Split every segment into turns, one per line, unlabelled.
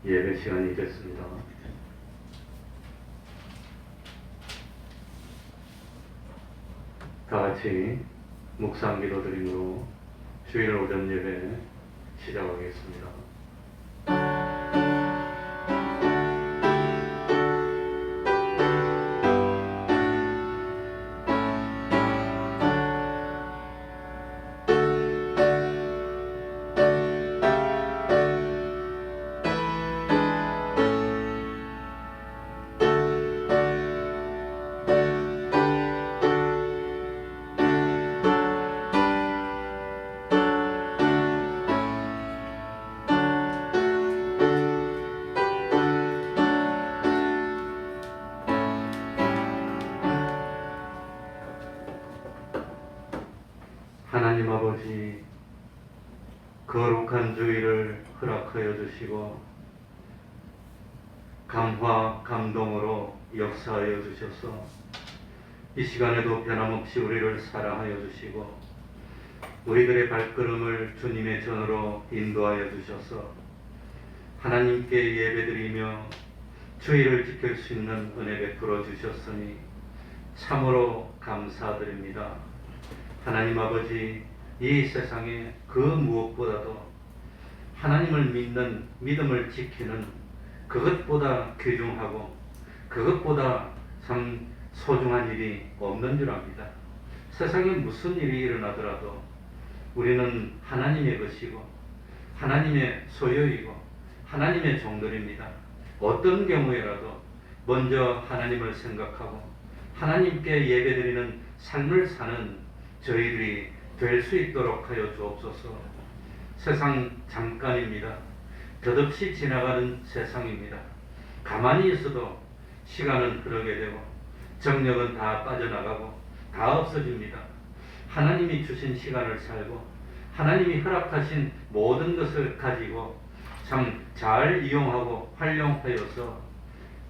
예배 시간이 됐습니다. 다 같이 묵상 기도 드림으로 주일 오전 예배 시작하겠습니다. 하나님 아버지, 거룩한 주일을 허락하여 주시고 감화 감동으로 역사하여 주셔서 이 시간에도 변함없이 우리를 사랑하여 주시고 우리들의 발걸음을 주님의 전으로 인도하여 주셔서 하나님께 예배드리며 주일을 지킬 수 있는 은혜 베풀어 주셨으니 참으로 감사드립니다. 하나님 아버지, 이 세상에 그 무엇보다도 하나님을 믿는 믿음을 지키는 그것보다 귀중하고 그것보다 참 소중한 일이 없는 줄 압니다. 세상에 무슨 일이 일어나더라도 우리는 하나님의 것이고 하나님의 소유이고 하나님의 종들입니다. 어떤 경우에라도 먼저 하나님을 생각하고 하나님께 예배드리는 삶을 사는 저희들이 될 수 있도록 하여 주옵소서. 세상 잠깐입니다. 덧없이 지나가는 세상입니다. 가만히 있어도 시간은 흐르게 되고 정력은 다 빠져나가고 다 없어집니다. 하나님이 주신 시간을 살고 하나님이 허락하신 모든 것을 가지고 참 잘 이용하고 활용하여서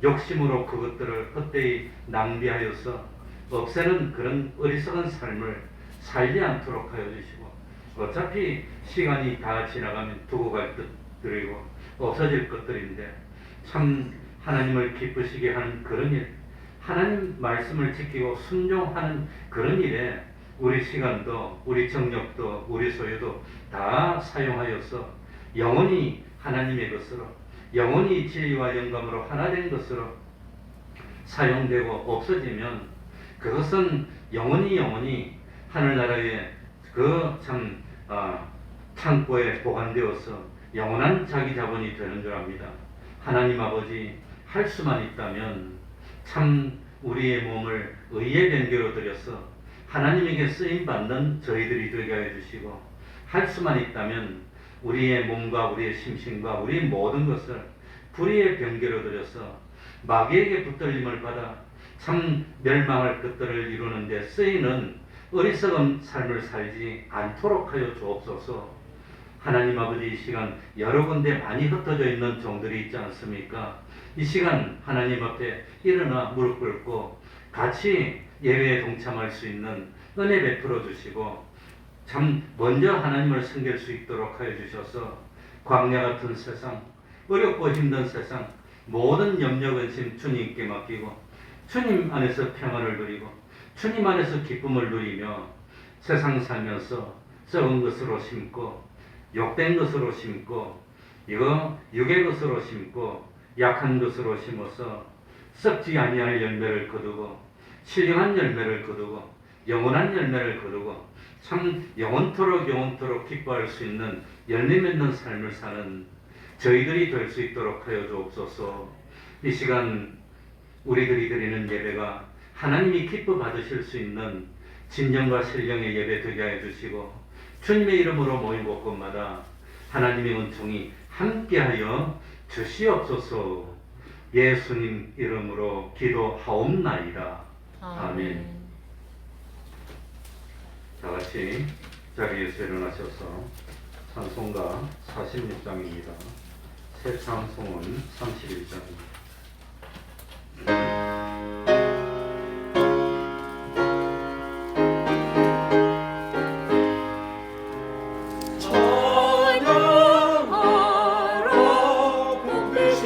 욕심으로 그것들을 헛되이 낭비하여서 없애는 그런 어리석은 삶을 살지 않도록 하여 주시고 어차피 시간이 다 지나가면 두고 갈 것들이고 없어질 것들인데 참 하나님을 기쁘시게 하는 그런 일, 하나님 말씀을 지키고 순종하는 그런 일에 우리 시간도 우리 정력도 우리 소유도 다 사용하여서 영원히 하나님의 것으로 영원히 진리와 영감으로 하나 된 것으로 사용되고 없어지면 그것은 영원히 하늘나라의 그 참 창고에 보관되어서 영원한 자기 자본이 되는 줄 압니다. 하나님 아버지, 할 수만 있다면 참 우리의 몸을 의의 변개로 드려서 하나님에게 쓰임 받는 저희들이 되게 해 주시고 할 수만 있다면 우리의 몸과 우리의 심신과 우리의 모든 것을 불의의 변개로 드려서 마귀에게 붙들림을 받아 참 멸망할 것들을 이루는 데 쓰이는 어리석은 삶을 살지 않도록 하여 주옵소서. 하나님 아버지, 이 시간 여러 군데 많이 흩어져 있는 종들이 있지 않습니까? 이 시간 하나님 앞에 일어나 무릎 꿇고 같이 예배에 동참할 수 있는 은혜 베풀어 주시고 참 먼저 하나님을 섬길 수 있도록 하여 주셔서 광야 같은 세상, 어렵고 힘든 세상 모든 염려 근심 주님께 맡기고 주님 안에서 평안을 누리고 주님 안에서 기쁨을 누리며 세상 살면서 썩은 것으로 심고 욕된 것으로 심고 이거 육의 것으로 심고 약한 것으로 심어서 썩지 아니할 열매를 거두고 신령한 열매를 거두고 영원한 열매를 거두고 참 영원토록 기뻐할 수 있는 열매 맺는 삶을 사는 저희들이 될 수 있도록 하여 주옵소서. 이 시간 우리들이 드리는 예배가 하나님이 기뻐 받으실 수 있는 진정과 신령의 예배 되게 해 주시고 주님의 이름으로 모인 곳곳마다 하나님의 은총이 함께하여 주시옵소서. 예수님 이름으로 기도하옵나이다. 아멘. 다 같이 자리에서 일어나셔서 찬송가 46장입니다. 새 찬송은 31장입니다.
찬양하라 복되신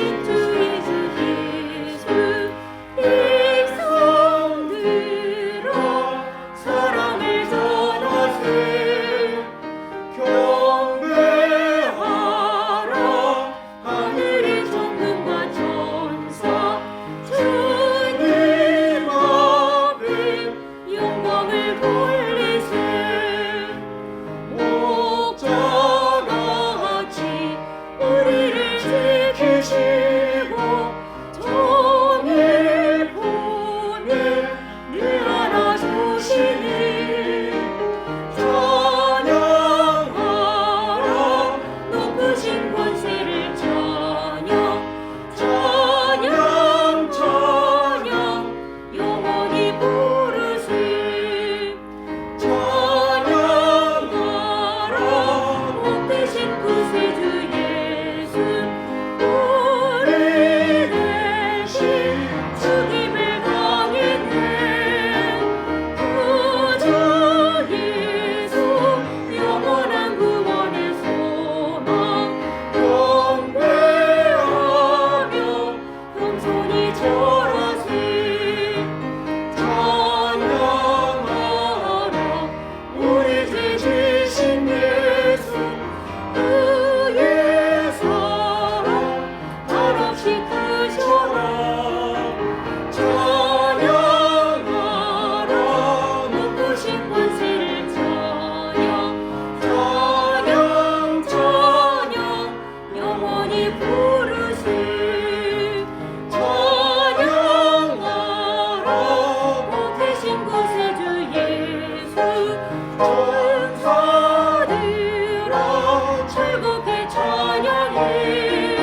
천사들아 즐겁게 찬양해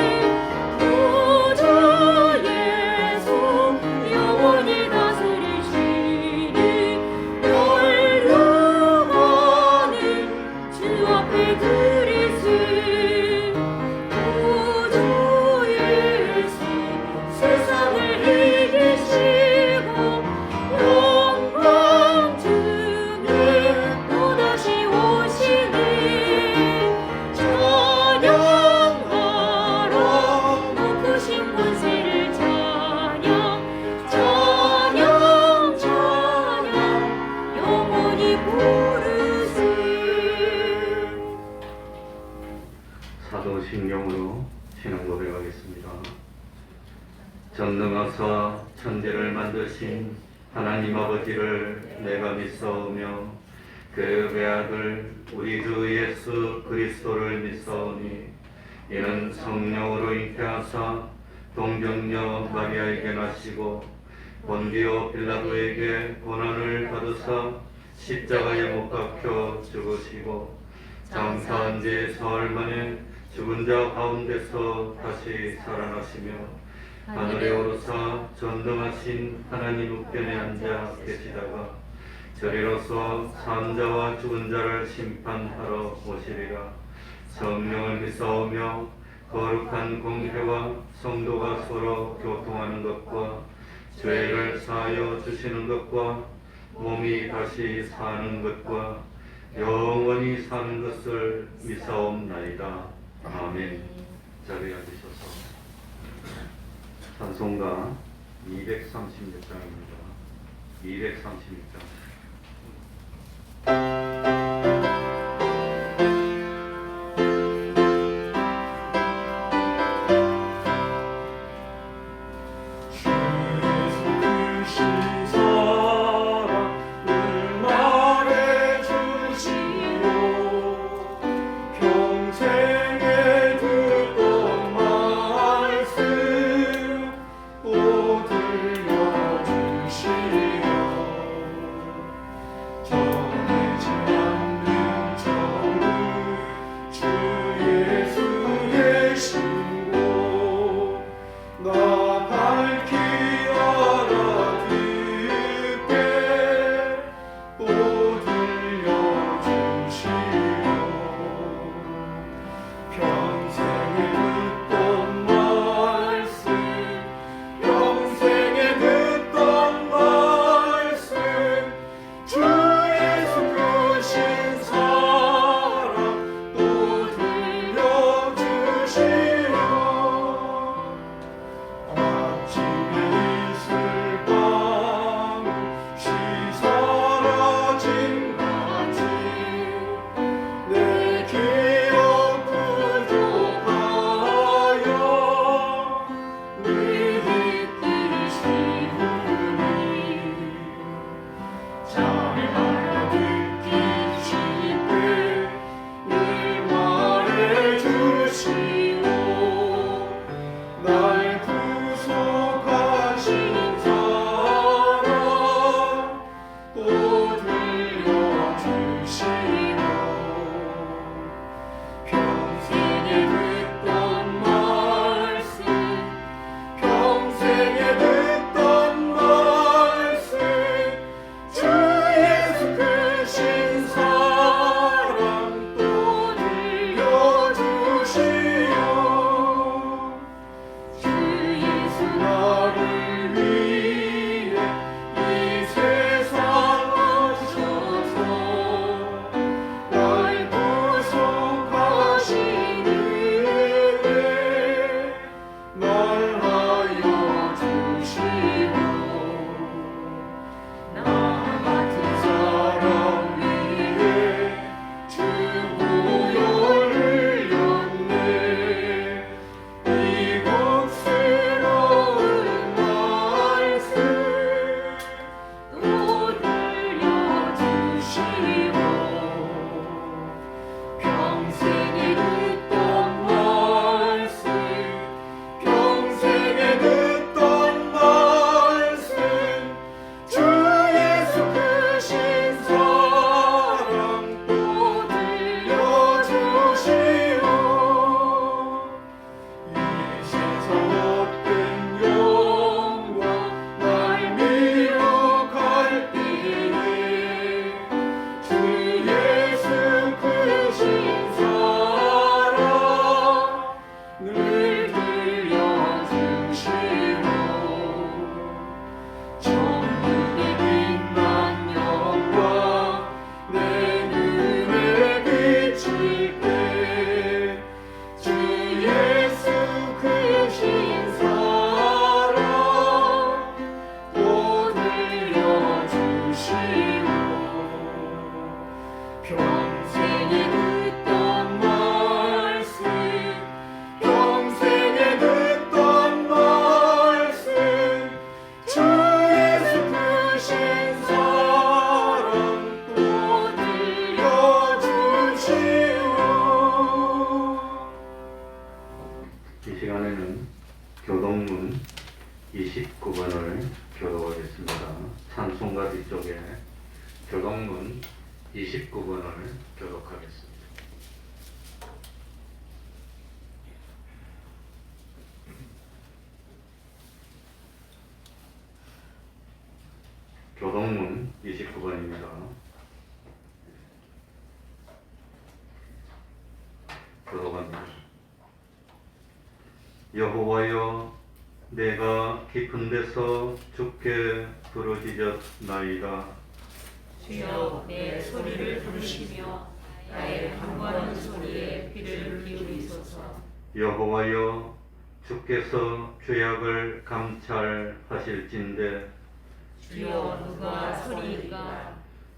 구주 예수 영원히 다스리시니 멸류관을 주 앞에 드리세 구주 예수 세상을 이기시고 영광 중에 또다시 오시니 찬양하라 높으신 권세를 찬양 찬양 찬양 영원히 부르세.
사도신경으로 신앙 고백하겠습니다. 전능하사 천지를 만드신 하나님 아버지를 내가 믿사오며 그 외아들 우리 주 예수 그리스도를 믿사오니 이는 성령으로 잉태하사 동정녀 마리아에게 나시고 본디오 빌라도에게 고난을 받으사 십자가에 못 박혀 죽으시고 장사한 지 사흘 만에 죽은 자 가운데서 다시 살아나시며 하늘에 오르사 전능하신 하나님 우편에 앉아 계시다가 저리로서 산 자와 죽은 자를 심판하러 오시리라. 성령을 믿사오며 거룩한 공회와 성도가 서로 교통하는 것과 죄를 사하여 주시는 것과 몸이 다시 사는 것과 영원히 사는 것을 믿사옵나이다. 아멘. 자리에 앉으셔서 찬송가 236장입니다. 236장.
평생에 듣던 말씀
평생에 듣던 말씀 주 예수 크신 사랑 또 들려주시오.
이 시간에는 교동문 29번을 교독하겠습니다. 찬송가 뒤쪽에 교동문 29번을 교독하겠습니다. 교동문 29번입니다. 교독합니다. 여호와여, 내가 깊은 데서 주께 부르짖었나이다.
주여 내 소리를 들으시며 나의 간구하는 소리에 귀를 기울이소서.
여호와여, 주께서 죄악을 감찰하실진대
주여 누가 소리일까?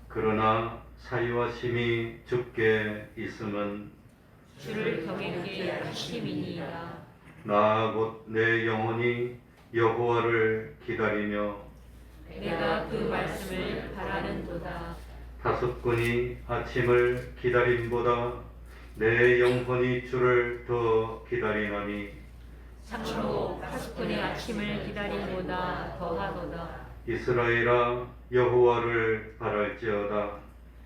그러나 사유와 심이 주께 있음은
주를 경외케 하심이니이다.
나 곧 내 영혼이 여호와를 기다리며
내가 그 말씀을 바라는도다.
다섯군이 아침을 기다림보다 내 영혼이 주를 더 기다리나니
참으로 파수꾼의 아침을 기다림보다 더하도다.
이스라엘아, 여호와를 바랄지어다.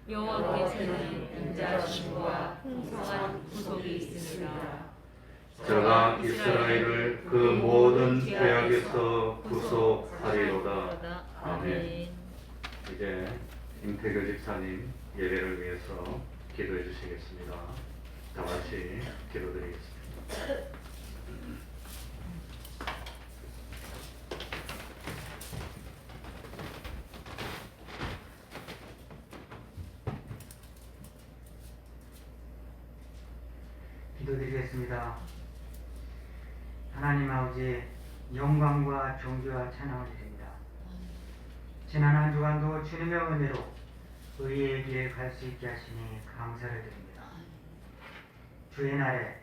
여호와께서는 인자하심과 풍성한 구속이 있으니라.
저가 이스라엘을 그 모든 죄악에서 구속하리로다. 아멘. 이제 임태교 집사님 예배를 위해서 기도해 주시겠습니다. 다 같이 기도드리겠습니다.
기도드리겠습니다. 하나님 아버지, 영광과 존귀와 찬양을 드립니다. 지난 한 주간도 주님의 은혜로 의의 길에 갈 수 있게 하시니 감사를 드립니다. 주의 날에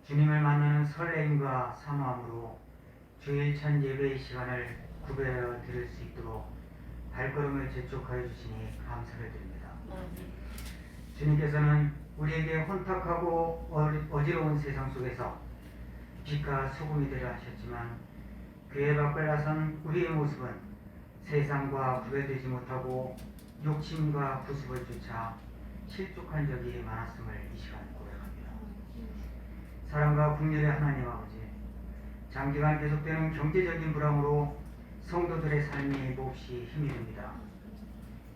주님을 만나는 설레임과 사모함으로 주일천 예배의 시간을 구별하여 드릴 수 있도록 발걸음을 재촉하여 주시니 감사를 드립니다. 주님께서는 우리에게 혼탁하고 어지러운 세상 속에서 빛과 소금이 되려 하셨지만 교회 밖을 나선 우리의 모습은 세상과 구별되지 못하고 욕심과 구습을 쫓아 실족한 적이 많았음을 이 시간 고백합니다. 사랑과 국률의 하나님 아버지, 장기간 계속되는 경제적인 불황으로 성도들의 삶이 몹시 힘이 듭니다.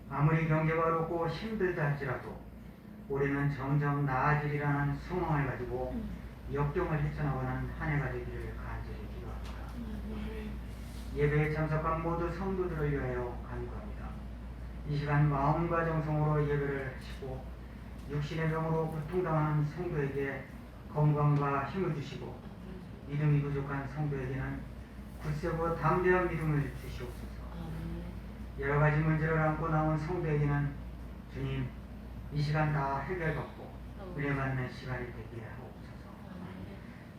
아무리 경제가 어렵고 힘들다 할지라도 올해는 점점 나아지리라는 소망을 가지고 역경을 헤쳐나가는 한 해가 되기를 간절히 기도합니다. 예배에 참석한 모두 성도들을 위하여 간구합니다. 이 시간 마음과 정성으로 예배를 하시고 육신의 병으로 고통당하는 성도에게 건강과 힘을 주시고 믿음이 부족한 성도에게는 굳세고 담대한 믿음을 주시옵소서. 여러 가지 문제를 안고 나온 성도에게는 주님, 이 시간 다 해결받고 은혜 받는 시간이 되게 하옵소서.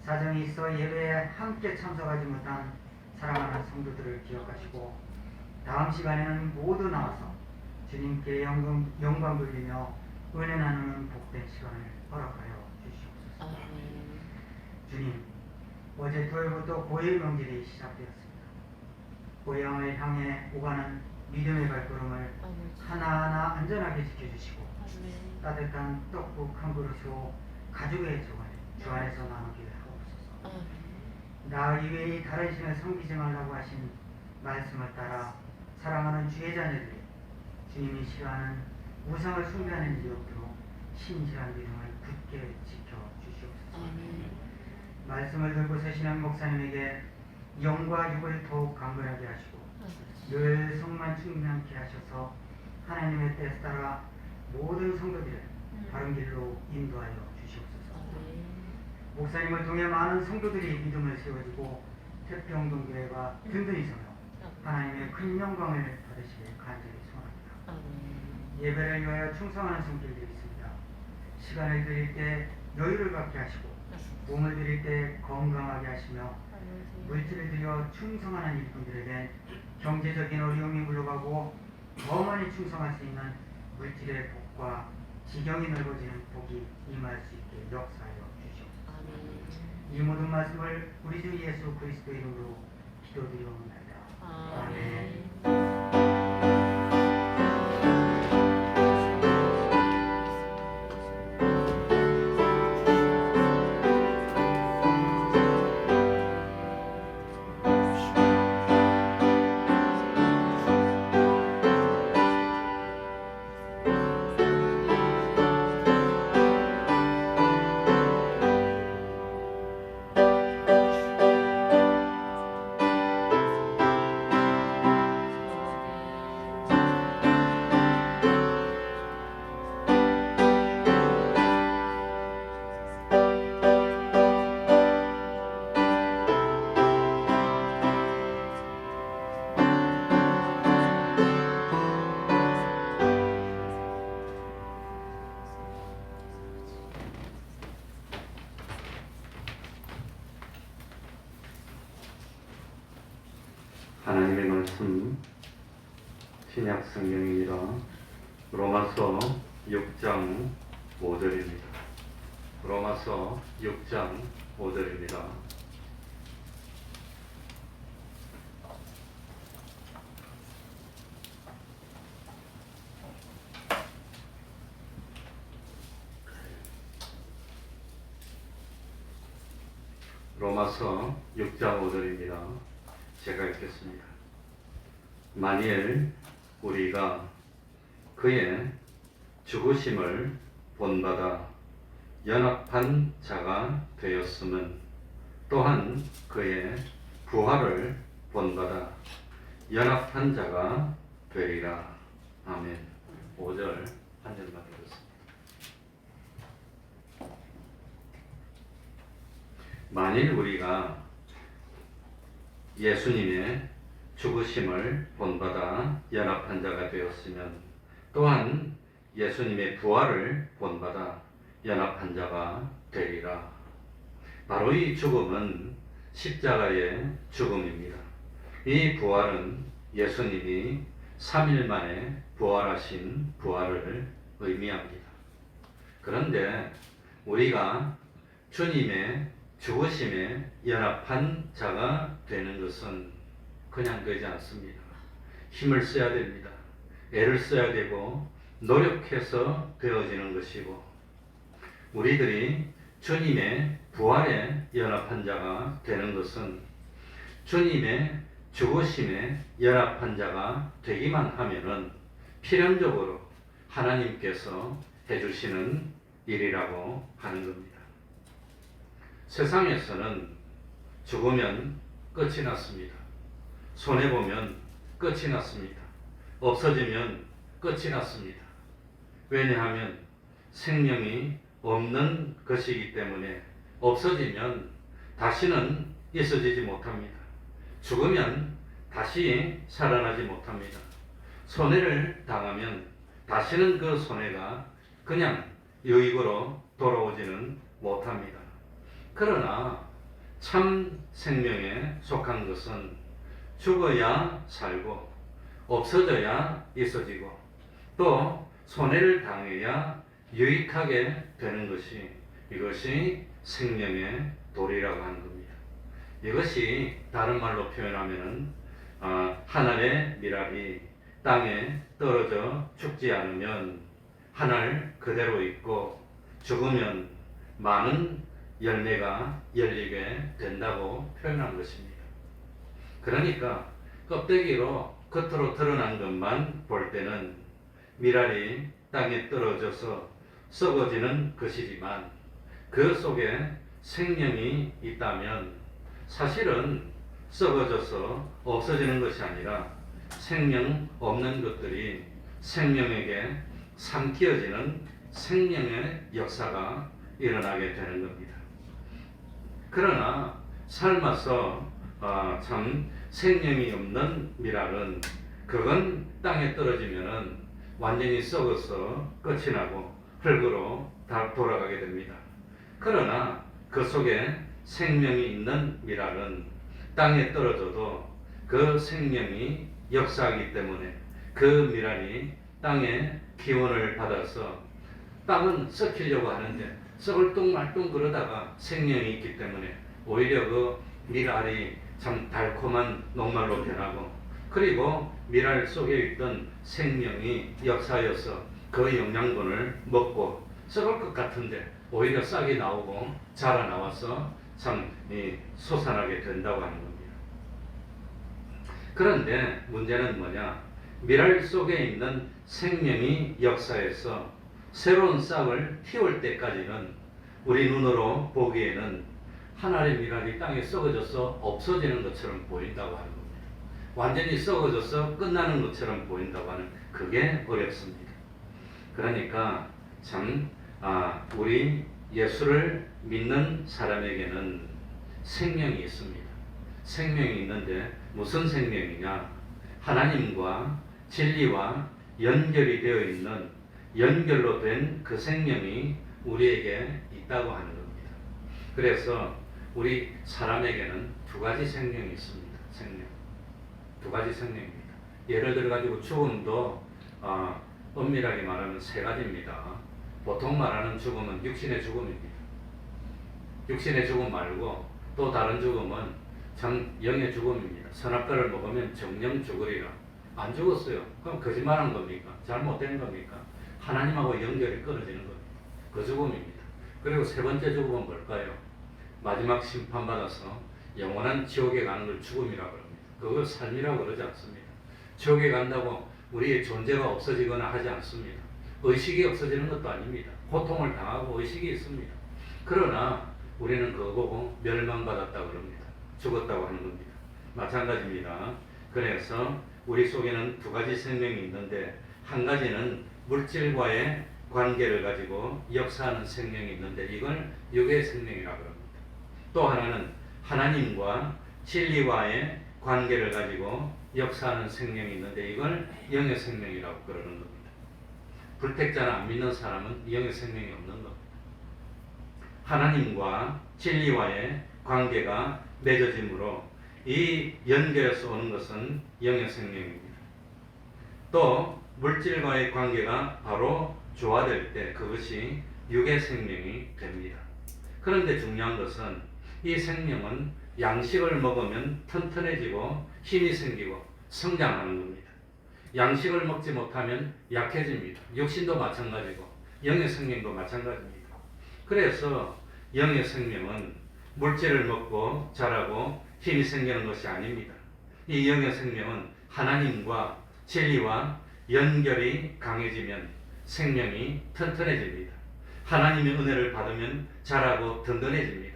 사정이 있어 예배에 함께 참석하지 못한 사랑하는 성도들을 기억하시고 다음 시간에는 모두 나와서 주님께 영광 돌리며 은혜 나누는 복된 시간을 허락하여 주시옵소서. 주님, 어제 토요일부터 고일 명절이 시작되었습니다. 고향을 향해 오가는 믿음의 발걸음을 하나하나 안전하게 지켜주시고 따뜻한 떡국 한 그릇으로 가족의 정을 주 안에서 나누게 하옵소서. 나 이외에 다른 신을 섬기지 말라고 하신 말씀을 따라 사랑하는 주의 자녀들이 주님이 싫어하는 우상을 숭배하는 일이 없도록 신실한 믿음을 굳게 지켜주시옵소서. 말씀을 들고 서시는 목사님에게 영과 육을 더욱 강건하게 하시고 늘 성만 충만케 하셔서 하나님의 뜻에 따라 모든 성도들을 바른 길로 인도하여 주시옵소서. 목사님을 통해 많은 성도들이 믿음을 세워주고 태평동교회가 든든히 서며 하나님의 큰 영광을 받으시길 간절히 소원합니다. 예배를 위하여 충성하는 성도들이 있습니다. 시간을 드릴 때 여유를 갖게 하시고 몸을 드릴 때 건강하게 하시며 물질을 드려 충성하는 일꾼들에게 경제적인 어려움이 물러가고 더 많이 충성할 수 있는 물질의 복과 지경이 넓어지는 복이 임할 수 있게 역사하여 주시옵소서. 이 모든 말씀을 우리 주 예수 그리스도 이름으로 기도드리옵나이다. 아멘.
하나님의 말씀 신약 성경입니다. 로마서 6장 5절입니다. 로마서 6장 5절입니다. 로마서 6장 5절입니다. 제가 읽겠습니다. 만일 우리가 그의 죽으심을 본받아 연합한 자가 되었으면 또한 그의 부활을 본받아 연합한 자가 되리라. 아멘. 5절 한 절만 읽었습니다. 만일 우리가 예수님의 죽으심을 본받아 연합한 자가 되었으면 또한 예수님의 부활을 본받아 연합한 자가 되리라. 바로 이 죽음은 십자가의 죽음입니다. 이 부활은 예수님이 3일 만에 부활하신 부활을 의미합니다. 그런데 우리가 주님의 죽으심에 연합한 자가 되는 것은 그냥 되지 않습니다. 힘을 써야 됩니다. 애를 써야 되고 노력해서 되어지는 것이고, 우리들이 주님의 부활에 연합한 자가 되는 것은 주님의 죽으심에 연합한 자가 되기만 하면은 필연적으로 하나님께서 해주시는 일이라고 하는 겁니다. 세상에서는 죽으면 끝이 났습니다. 손해보면 끝이 났습니다. 없어지면 끝이 났습니다. 왜냐하면 생명이 없는 것이기 때문에 없어지면 다시는 있어지지 못합니다. 죽으면 다시 살아나지 못합니다. 손해를 당하면 다시는 그 손해가 그냥 유익으로 돌아오지는 못합니다. 그러나 참 생명에 속한 것은 죽어야 살고 없어져야 있어지고 또 손해를 당해야 유익하게 되는 것이, 이것이 생명의 도리라고 하는 겁니다. 이것이 다른 말로 표현하면 한 알의 밀알이 땅에 떨어져 죽지 않으면 한 알 그대로 있고 죽으면 많은 열매가 열리게 된다고 표현한 것입니다. 그러니까 껍데기로 겉으로 드러난 것만 볼 때는 밀알이 땅에 떨어져서 썩어지는 것이지만 그 속에 생명이 있다면 사실은 썩어져서 없어지는 것이 아니라 생명 없는 것들이 생명에게 삼키어지는 생명의 역사가 일어나게 되는 겁니다. 그러나 삶아서 참 생명이 없는 밀알은 그건 땅에 떨어지면은 완전히 썩어서 끝이 나고 흙으로 다 돌아가게 됩니다. 그러나 그 속에 생명이 있는 미랄은 땅에 떨어져도 그 생명이 역사하기 때문에 그 미랄이 땅에 기운을 받아서 땅은 썩히려고 하는데 썩을 뚱말뚱 그러다가 생명이 있기 때문에 오히려 그 미랄이 참 달콤한 녹말로 변하고, 그리고 미랄 속에 있던 생명이 역사하여서 그 영양분을 먹고 썩을 것 같은데 오히려 싹이 나오고 자라나와서 참 솟아나게 된다고 하는 겁니다. 그런데 문제는 뭐냐? 미랄 속에 있는 생명이 역사해서 새로운 싹을 틔울 때까지는 우리 눈으로 보기에는 하나의 미랄이 땅에 썩어져서 없어지는 것처럼 보인다고 하는 겁니다. 완전히 썩어져서 끝나는 것처럼 보인다고 하는, 그게 어렵습니다. 그러니까 참 우리 예수를 믿는 사람에게는 생명이 있습니다. 생명이 있는데 무슨 생명이냐? 하나님과 진리와 연결이 되어 있는, 연결로 된 그 생명이 우리에게 있다고 하는 겁니다. 그래서 우리 사람에게는 두 가지 생명이 있습니다. 생명. 두 가지 생명입니다. 예를 들어 가지고 죽음도 엄밀하게 말하면 세 가지입니다. 보통 말하는 죽음은 육신의 죽음입니다. 육신의 죽음 말고 또 다른 죽음은 영의 죽음입니다. 선악과를 먹으면 정령 죽으리라. 안 죽었어요. 그럼 거짓말한 겁니까? 잘못된 겁니까? 하나님하고 연결이 끊어지는 겁니다. 그 죽음입니다. 그리고 세 번째 죽음은 뭘까요? 마지막 심판받아서 영원한 지옥에 가는 걸 죽음이라고 합니다. 그걸 삶이라고 그러지 않습니다. 지옥에 간다고 우리의 존재가 없어지거나 하지 않습니다. 의식이 없어지는 것도 아닙니다. 고통을 당하고 의식이 있습니다. 그러나 우리는 그거 보고 멸망받았다고 그럽니다. 죽었다고 하는 겁니다. 마찬가지입니다. 그래서 우리 속에는 두 가지 생명이 있는데, 한 가지는 물질과의 관계를 가지고 역사하는 생명이 있는데 이걸 육의 생명이라고 합니다. 또 하나는 하나님과 진리와의 관계를 가지고 역사하는 생명이 있는데 이걸 영의 생명이라고 그러는 겁니다. 불택자나 안 믿는 사람은 영의 생명이 없는 겁니다. 하나님과 진리와의 관계가 맺어짐으로 이 연결에서 오는 것은 영의 생명입니다. 또 물질과의 관계가 바로 조화될 때 그것이 육의 생명이 됩니다. 그런데 중요한 것은 이 생명은 양식을 먹으면 튼튼해지고 힘이 생기고 성장하는 겁니다. 양식을 먹지 못하면 약해집니다. 육신도 마찬가지고 영의 생명도 마찬가지입니다. 그래서 영의 생명은 물질을 먹고 자라고 힘이 생기는 것이 아닙니다. 이 영의 생명은 하나님과 진리와 연결이 강해지면 생명이 튼튼해집니다. 하나님의 은혜를 받으면 자라고 든든해집니다.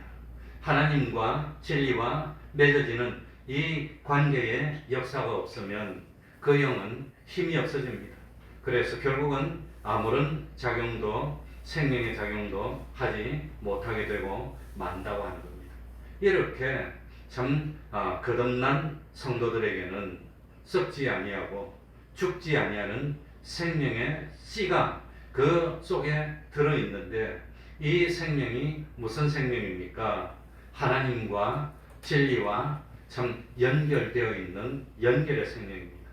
하나님과 진리와 맺어지는 이 관계에 역사가 없으면 그 영은 힘이 없어집니다. 그래서 결국은 아무런 작용도, 생명의 작용도 하지 못하게 되고 만다고 하는 겁니다. 이렇게 참 거듭난 성도들에게는 썩지 아니하고 죽지 아니하는 생명의 씨가 그 속에 들어있는데, 이 생명이 무슨 생명입니까? 하나님과 진리와 참 연결되어 있는 연결의 생명입니다.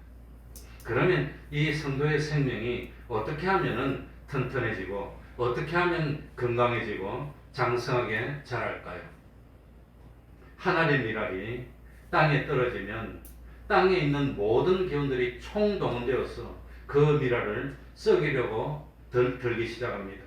그러면 이 성도의 생명이 어떻게 하면 튼튼해지고 어떻게 하면 건강해지고 장성하게 자랄까요? 하나의 미랄이 땅에 떨어지면 땅에 있는 모든 기운들이 총동원되어서 그 미랄을 썩이려고 들기 시작합니다.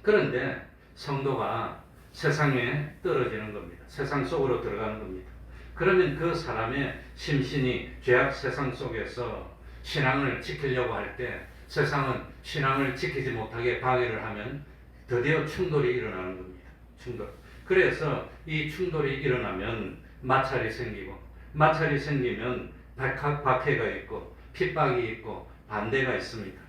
그런데 성도가 세상에 떨어지는 겁니다. 세상 속으로 들어가는 겁니다. 그러면 그 사람의 심신이 죄악 세상 속에서 신앙을 지키려고 할 때 세상은 신앙을 지키지 못하게 방해를 하면 드디어 충돌이 일어나는 겁니다. 충돌. 그래서 이 충돌이 일어나면 마찰이 생기고, 마찰이 생기면 박해가 있고 핍박이 있고 반대가 있습니다.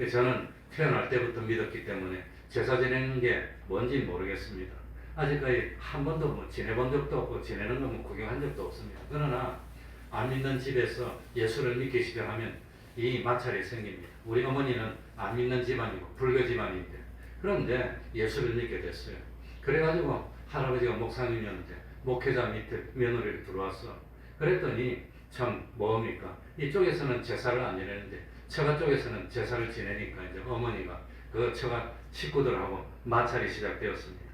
저는 태어날 때부터 믿었기 때문에 제사 지내는 게 뭔지 모르겠습니다. 아직까지 한 번도 지내본 적도 없고 지내는 거 구경한 적도 없습니다. 그러나 안 믿는 집에서 예수를 믿기 시작하면 이 마찰이 생깁니다. 우리 어머니는 안 믿는 집안이고 불교 집안인데 그런데 예수를 믿게 됐어요. 그래가지고 할아버지가 목사님이었는데 목회자 밑에 며느리를 들어왔어. 그랬더니 참 뭡니까? 이쪽에서는 제사를 안 지내는데 처가 쪽에서는 제사를 지내니까 이제 어머니가 그 처가 식구들하고 마찰이 시작되었습니다.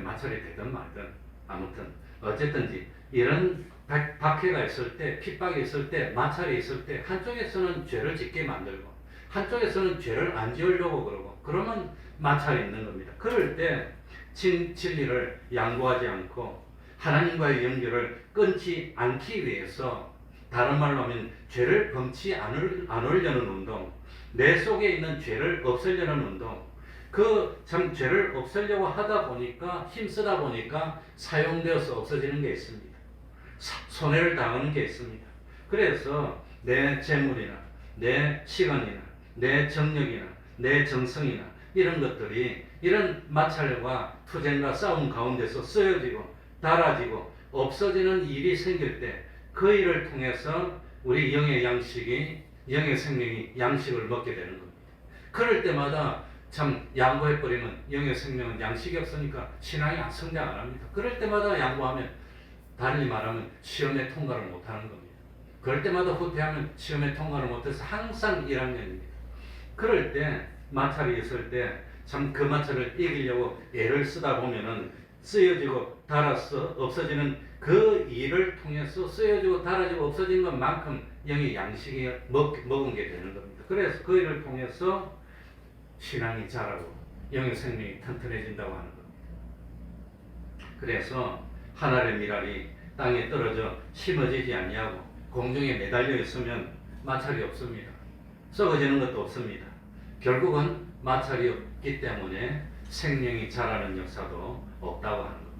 마찰이 되든 말든 아무튼 어쨌든지 이런 박해가 있을 때, 핍박이 있을 때, 마찰이 있을 때 한쪽에서는 죄를 짓게 만들고 한쪽에서는 죄를 안 지으려고 그러고 그러면 마찰이 있는 겁니다. 그럴 때 진리를 양보하지 않고 하나님과의 연결을 끊지 않기 위해서 다른 말로 하면 죄를 범치 않으려는 운동, 내 속에 있는 죄를 없애려는 운동, 그 참 죄를 없애려고 하다 보니까 힘쓰다 보니까 사용되어서 없어지는 게 있습니다. 손해를 당하는 게 있습니다. 그래서 내 재물이나 내 시간이나 내 정력이나 내 정성이나 이런 것들이 이런 마찰과 투쟁과 싸움 가운데서 쓰여지고 달아지고 없어지는 일이 생길 때 그 일을 통해서 우리 영의 양식이 영의 생명이 양식을 먹게 되는 겁니다. 그럴 때마다 참 양보해버리면 영의 생명은 양식이 없으니까 신앙이 성장 안 합니다. 그럴 때마다 양보하면 달리 말하면 시험에 통과를 못하는 겁니다. 그럴 때마다 후퇴하면 시험에 통과를 못해서 항상 1학년입니다. 그럴 때 마찰이 있을 때 참 그 마찰을 이기려고 애를 쓰다 보면은 쓰여지고 달아서 없어지는 그 일을 통해서 쓰여지고 달아지고 없어진 것만큼 영의 양식이 먹은 게 되는 겁니다. 그래서 그 일을 통해서 신앙이 자라고 영의 생명이 튼튼해진다고 하는 겁니다. 그래서 하늘의 미랄이 땅에 떨어져 심어지지 아니하고 공중에 매달려 있으면 마찰이 없습니다. 썩어지는 것도 없습니다. 결국은 마찰이 없기 때문에 생명이 자라는 역사도 없다고 하는 겁니다.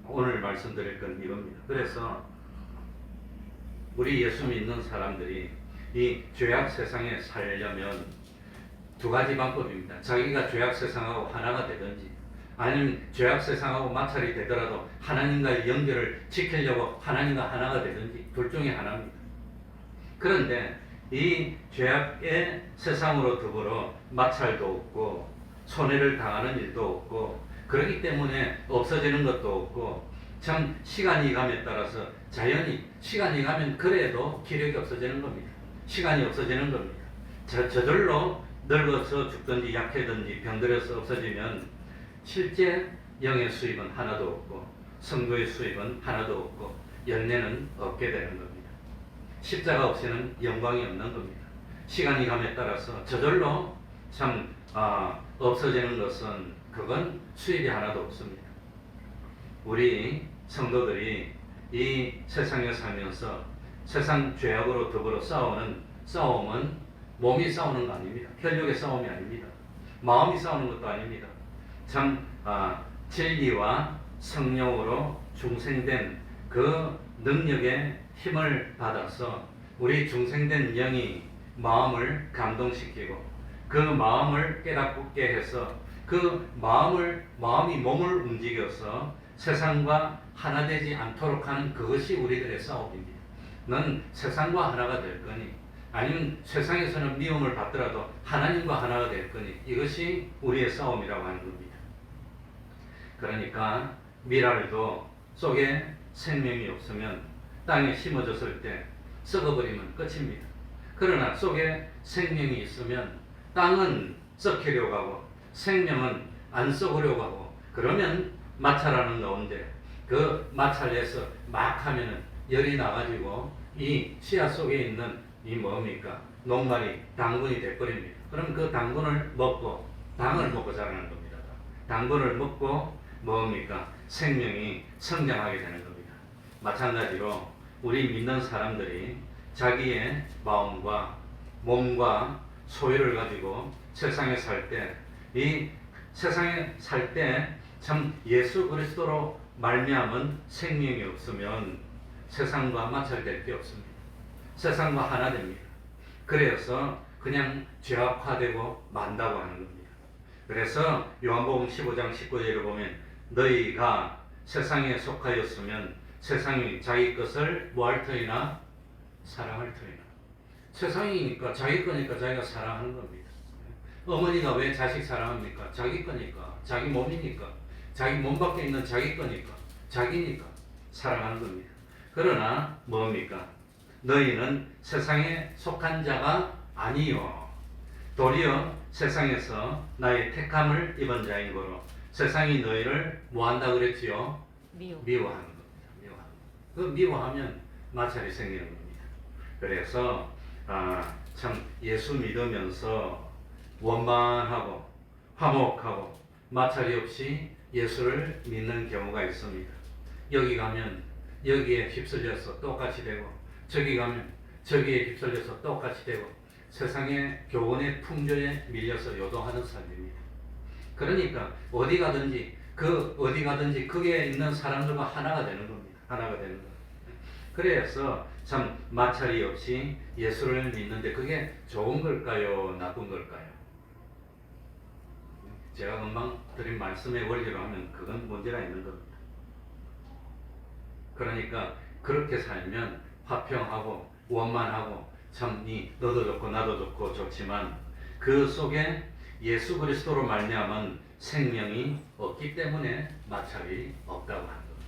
오늘 말씀드릴 건 이겁니다. 그래서 우리 예수 믿는 사람들이 이 죄악 세상에 살려면 두 가지 방법입니다. 자기가 죄악 세상하고 하나가 되든지 아니면 죄악 세상하고 마찰이 되더라도 하나님과의 연결을 지키려고 하나님과 하나가 되든지 둘 중에 하나입니다. 그런데 이 죄악의 세상으로 더불어 마찰도 없고 손해를 당하는 일도 없고 그렇기 때문에 없어지는 것도 없고 참 시간이 감에 따라서 자연히 시간이 가면 그래도 기력이 없어지는 겁니다. 시간이 없어지는 겁니다. 저절로 늙어서 죽든지 약해든지 병들어서 없어지면 실제 영의 수입은 하나도 없고 성도의 수입은 하나도 없고 열매는 없게 되는 겁니다. 십자가 없이는 영광이 없는 겁니다. 시간이 감에 따라서 저절로 참 없어지는 것은 그건 수입이 하나도 없습니다. 우리 성도들이 이 세상에 살면서 세상 죄악으로 더불어 싸우는 싸움은 몸이 싸우는 거 아닙니다. 혈육의 싸움이 아닙니다. 마음이 싸우는 것도 아닙니다. 참 진리와 성령으로 중생된 그 능력의 힘을 받아서 우리 중생된 영이 마음을 감동시키고 그 마음을 깨닫게 해서 그 마음이 몸을 움직여서 세상과 하나 되지 않도록 하는 그것이 우리들의 싸움입니다. 넌 세상과 하나가 될 거니 아니면 세상에서는 미움을 받더라도 하나님과 하나가 될 거니 이것이 우리의 싸움이라고 하는 겁니다. 그러니까 미랄도 속에 생명이 없으면 땅에 심어졌을 때 썩어버리면 끝입니다. 그러나 속에 생명이 있으면 땅은 썩히려고 하고 생명은 안 썩으려고 하고 그러면 마찰하는 가운데 그 마찰에서 막 하면은 열이 나가지고 이 씨앗 속에 있는 이 뭡니까? 녹말이 당분이 돼버립니다. 그럼 그 당분을 먹고 당을 먹고 자라는 겁니다. 당분을 먹고 뭡니까? 생명이 성장하게 되는 겁니다. 마찬가지로 우리 믿는 사람들이 자기의 마음과 몸과 소유를 가지고 세상에 살 때 이 세상에 살 때 참 예수 그리스도로 말미암은 생명이 없으면 세상과 마찰될 게 없습니다. 세상과 하나 됩니다. 그래서 그냥 죄악화되고 만다고 하는 겁니다. 그래서 요한복음 15장 19절을 보면 너희가 세상에 속하였으면 세상이 자기 것을 뭐할 터이나 사랑할 터이나
세상이니까 자기 거니까 자기가 사랑하는 겁니다. 어머니가 왜 자식 사랑합니까? 자기 거니까, 자기 몸이니까, 자기 몸 밖에 있는 자기 거니까, 자기니까 사랑하는 겁니다. 그러나 뭡니까? 너희는 세상에 속한 자가 아니요 도리어 세상에서 나의 택함을 입은 자인 거로 세상이 너희를 뭐한다 그랬지요? 미워하는 겁니다. 미워하는 거. 그 미워하면 마찰이 생기는 겁니다. 그래서 참 예수 믿으면서 원만하고 화목하고 마찰이 없이 예수를 믿는 경우가 있습니다. 여기 가면 여기에 휩쓸려서 똑같이 되고 저기 가면 저기에 휩쓸려서 똑같이 되고 세상의 교훈의 풍조에 밀려서 요동하는 삶입니다. 그러니까 어디 가든지 거기에 있는 사람들과 하나가 되는 겁니다. 하나가 되는 겁니다. 그래서 참 마찰이 없이 예수를 믿는데 그게 좋은 걸까요? 나쁜 걸까요? 제가 금방 드린 말씀의 원리로 하면 그건 문제가 있는 겁니다. 그러니까 그렇게 살면 화평하고 원만하고 참 너도 좋고 나도 좋고 좋지만 그 속에 예수 그리스도로 말미암은 생명이 없기 때문에 마찰이 없다고 하는 겁니다.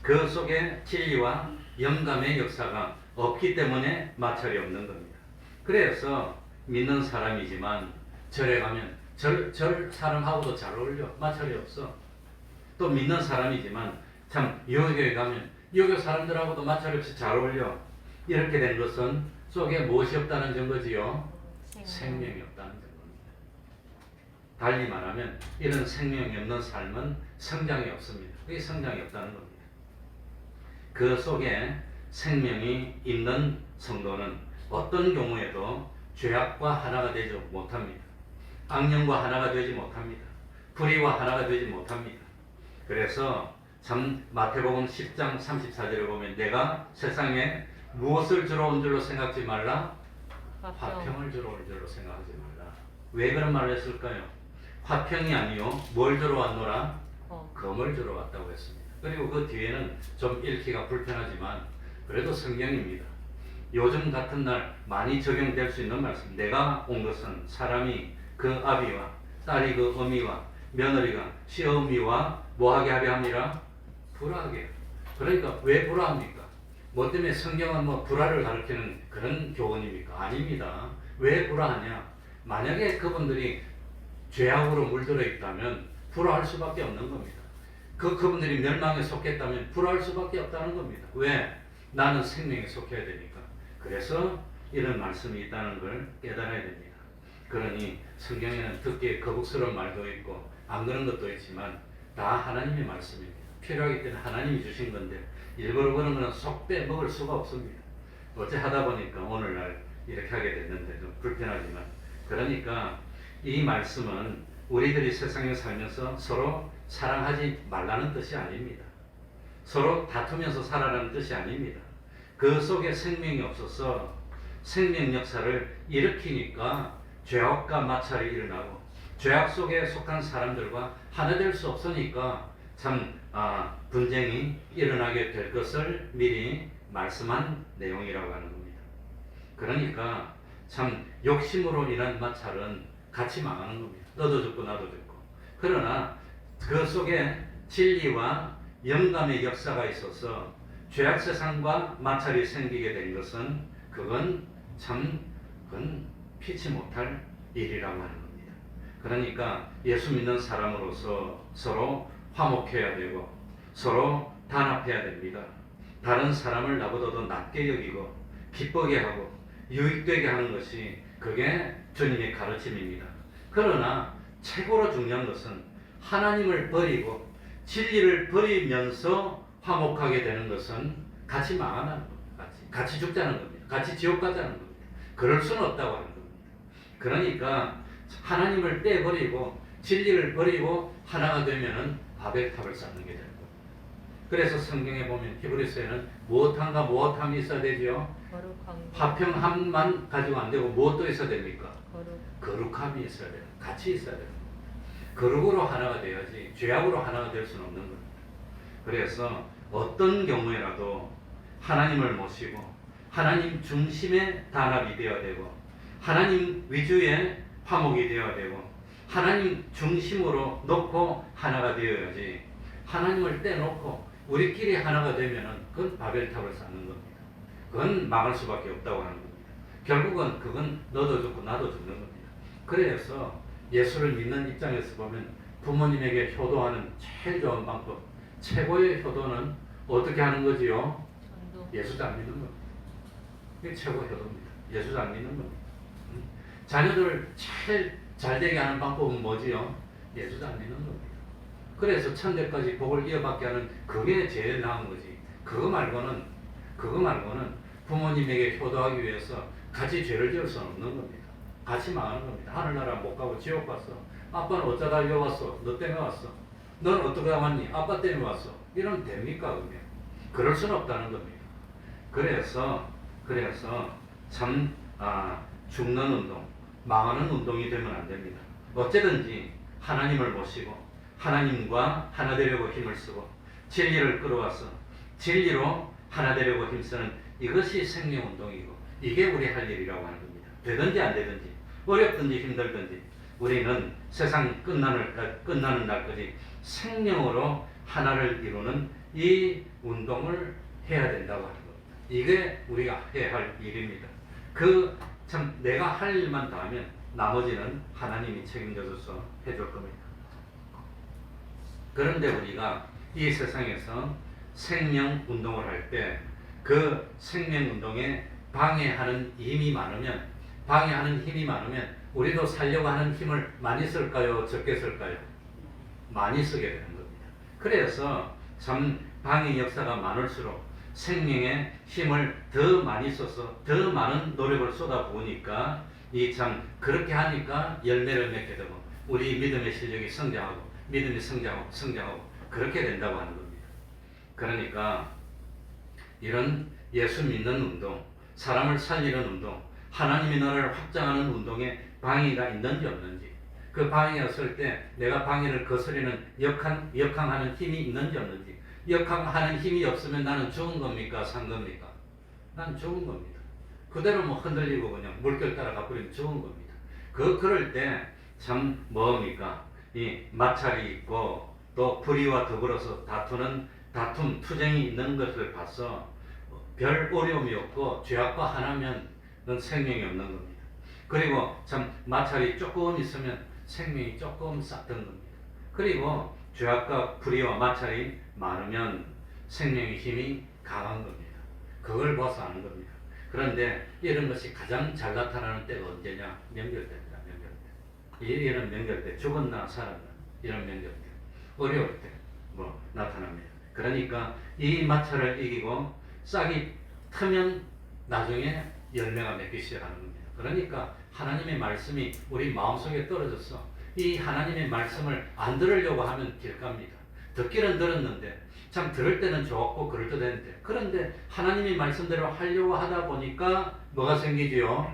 그 속에 진리와 영감의 역사가 없기 때문에 마찰이 없는 겁니다. 그래서 믿는 사람이지만 절에 가면 절 사람하고도 잘 어울려. 마찰이 없어. 또 믿는 사람이지만 참 유교에 가면 유교 사람들하고도 마찰이 없이 잘 어울려. 이렇게 된 것은 속에 무엇이 없다는 증거지요? 생명이 없다는 증거입니다. 달리 말하면 이런 생명이 없는 삶은 성장이 없습니다. 그게 성장이 없다는 겁니다. 그 속에 생명이 있는 성도는 어떤 경우에도 죄악과 하나가 되지 못합니다. 악령과 하나가 되지 못합니다. 불의와 하나가 되지 못합니다. 그래서 참 마태복음 10장 34절에 보면 내가 세상에 무엇을 주러 온 줄로 생각하지 말라? 화평을 주러 온 줄로 생각하지 말라. 왜 그런 말을 했을까요? 화평이 아니요 뭘 주러 왔노라? 검을 주러 왔다고 했습니다. 그리고 그 뒤에는 좀 읽기가 불편하지만 그래도 성경입니다. 요즘 같은 날 많이 적용될 수 있는 말씀. 내가 온 것은 사람이 그 아비와 딸이 그 어미와 며느리가 시어미와 뭐하게 하려 함이라? 불화하게. 그러니까 왜 불화합니까? 뭐 때문에 성경은 뭐 불화를 가르치는 그런 교훈입니까? 아닙니다. 왜 불화하냐? 만약에 그분들이 죄악으로 물들어 있다면 불화할 수밖에 없는 겁니다. 그분들이 멸망에 속했다면 불화할 수밖에 없다는 겁니다. 왜? 나는 생명에 속해야 되니까. 그래서 이런 말씀이 있다는 걸 깨달아야 됩니다. 그러니 성경에는 듣기에 거북스러운 말도 있고 안 그런 것도 있지만 다 하나님의 말씀입니다. 필요하기 때문에 하나님이 주신 건데 일부러 그런 거는 속 빼먹을 수가 없습니다. 어째 하다 보니까 오늘날 이렇게 하게 됐는데 좀 불편하지만 그러니까 이 말씀은 우리들이 세상에 살면서 서로 사랑하지 말라는 뜻이 아닙니다. 서로 다투면서 살아라는 뜻이 아닙니다. 그 속에 생명이 없어서 생명 역사를 일으키니까 죄악과 마찰이 일어나고 죄악 속에 속한 사람들과 하나 될 수 없으니까 참 분쟁이 일어나게 될 것을 미리 말씀한 내용이라고 하는 겁니다. 그러니까 참 욕심으로 인한 마찰은 같이 망하는 겁니다. 너도 죽고 나도 죽고. 그러나 그 속에 진리와 영감의 역사가 있어서 죄악 세상과 마찰이 생기게 된 것은 그건 피치 못할 일이라고 하는 겁니다. 그러니까 예수 믿는 사람으로서 서로 화목해야 되고 서로 단합해야 됩니다. 다른 사람을 나보다도 낮게 여기고 기쁘게 하고 유익되게 하는 것이 그게 주님의 가르침입니다. 그러나 최고로 중요한 것은 하나님을 버리고 진리를 버리면서 화목하게 되는 것은 같이 망하는 겁니다. 같이 죽자는 겁니다. 같이 지옥 가자는 겁니다. 그럴 수는 없다고 하는 겁니다. 그러니까 하나님을 빼버리고 진리를 버리고 하나가 되면은 바벨탑을 쌓는 게 됩니다. 그래서 성경에 보면 히브리서에는 무엇함과 무엇함이 있어야 되죠? 화평함만 가지고 안 되고 무엇도 있어야 됩니까? 거룩함이 있어야 돼요. 같이 있어야 돼요. 거룩으로 하나가 돼야지 죄악으로 하나가 될 수는 없는 겁니다. 그래서 어떤 경우에라도 하나님을 모시고 하나님 중심의 단합이 되어야 되고 하나님 위주의 화목이 되어야 되고 하나님 중심으로 놓고 하나가 되어야지 하나님을 떼놓고 우리끼리 하나가 되면은 그건 바벨탑을 쌓는 겁니다. 그건 망할 수밖에 없다고 하는 겁니다. 결국은 그건 너도 죽고 나도 죽는 겁니다. 그래서 예수를 믿는 입장에서 보면 부모님에게 효도하는 제일 좋은 방법, 최고의 효도는 어떻게 하는 거지요?
전도.
예수 잘 믿는 겁니다. 이게 최고 효도입니다. 예수 잘 믿는 겁니다. 자녀들을 제일 잘 되게 하는 방법은 뭐지요? 예수 잘 믿는 겁니다. 그래서 천대까지 복을 이어받게 하는 그게 제일 나은 거지. 그거 말고는 부모님에게 효도하기 위해서 같이 죄를 지을 수는 없는 겁니다. 같이 망하는 겁니다. 하늘나라 못 가고 지옥 갔어. 아빠는 어쩌다 여기 왔어? 너 때문에 왔어. 넌 어떻게 왔니? 아빠 때문에 왔어. 이러면 됩니까? 그게? 그럴 수는 없다는 겁니다. 그래서 참 죽는 운동, 망하는 운동이 되면 안 됩니다. 어쨌든지 하나님을 모시고 하나님과 하나 되려고 힘을 쓰고 진리를 끌어와서 진리로 하나 되려고 힘쓰는 이것이 생명운동이고 이게 우리 할 일이라고 하는 겁니다. 되든지 안 되든지 어렵든지 힘들든지 우리는 세상 끝나는 날까지 생명으로 하나를 이루는 이 운동을 해야 된다고 하는 겁니다. 이게 우리가 해야 할 일입니다. 참 내가 할 일만 다 하면 나머지는 하나님이 책임져줘서 해줄 겁니다. 그런데 우리가 이 세상에서 생명 운동을 할 때 그 생명 운동에 방해하는 힘이 많으면 우리도 살려고 하는 힘을 많이 쓸까요? 적게 쓸까요? 많이 쓰게 되는 겁니다. 그래서 참 방해 역사가 많을수록 생명의 힘을 더 많이 써서 더 많은 노력을 쏟아부으니까 이 참 그렇게 하니까 열매를 맺게 되고 우리 믿음의 실력이 성장하고 믿음이 성장하고 그렇게 된다고 하는 겁니다. 그러니까 이런 예수 믿는 운동, 사람을 살리는 운동, 하나님의 나라를 확장하는 운동에 방해가 있는지 없는지 그 방해가 없을 때 내가 방해를 거스르는 역항하는 힘이 있는지 없는지 역항하는 힘이 없으면 나는 죽은 겁니까? 산 겁니까? 난 죽은 겁니다. 그대로 뭐 흔들리고 그냥 물결 따라 가버리면 죽은 겁니다. 그럴 때 참 뭡니까? 이 마찰이 있고 또 불의와 더불어서 다툼, 투쟁이 있는 것을 봐서 별 어려움이 없고 죄악과 하나면 넌 생명이 없는 겁니다. 그리고 참 마찰이 조금 있으면 생명이 조금 싹든 겁니다. 그리고 죄악과 불의와 마찰이 많으면 생명의 힘이 강한 겁니다. 그걸 봐서 아는 겁니다. 그런데 이런 것이 가장 잘 나타나는 때가 언제냐? 명절때입니다. 이런 명절때 죽었나 살았나 이런 명절때 어려울 때 나타납니다. 그러니까 이 마찰을 이기고 싹이 트면 나중에 열매가 맺기 시작하는 겁니다. 그러니까 하나님의 말씀이 우리 마음속에 떨어져서 이 하나님의 말씀을 안 들으려고 하면 길갑니다. 듣기는 들었는데 참 들을 때는 좋았고 그럴듯했는데 그런데 하나님의 말씀대로 하려고 하다 보니까 뭐가 생기지요?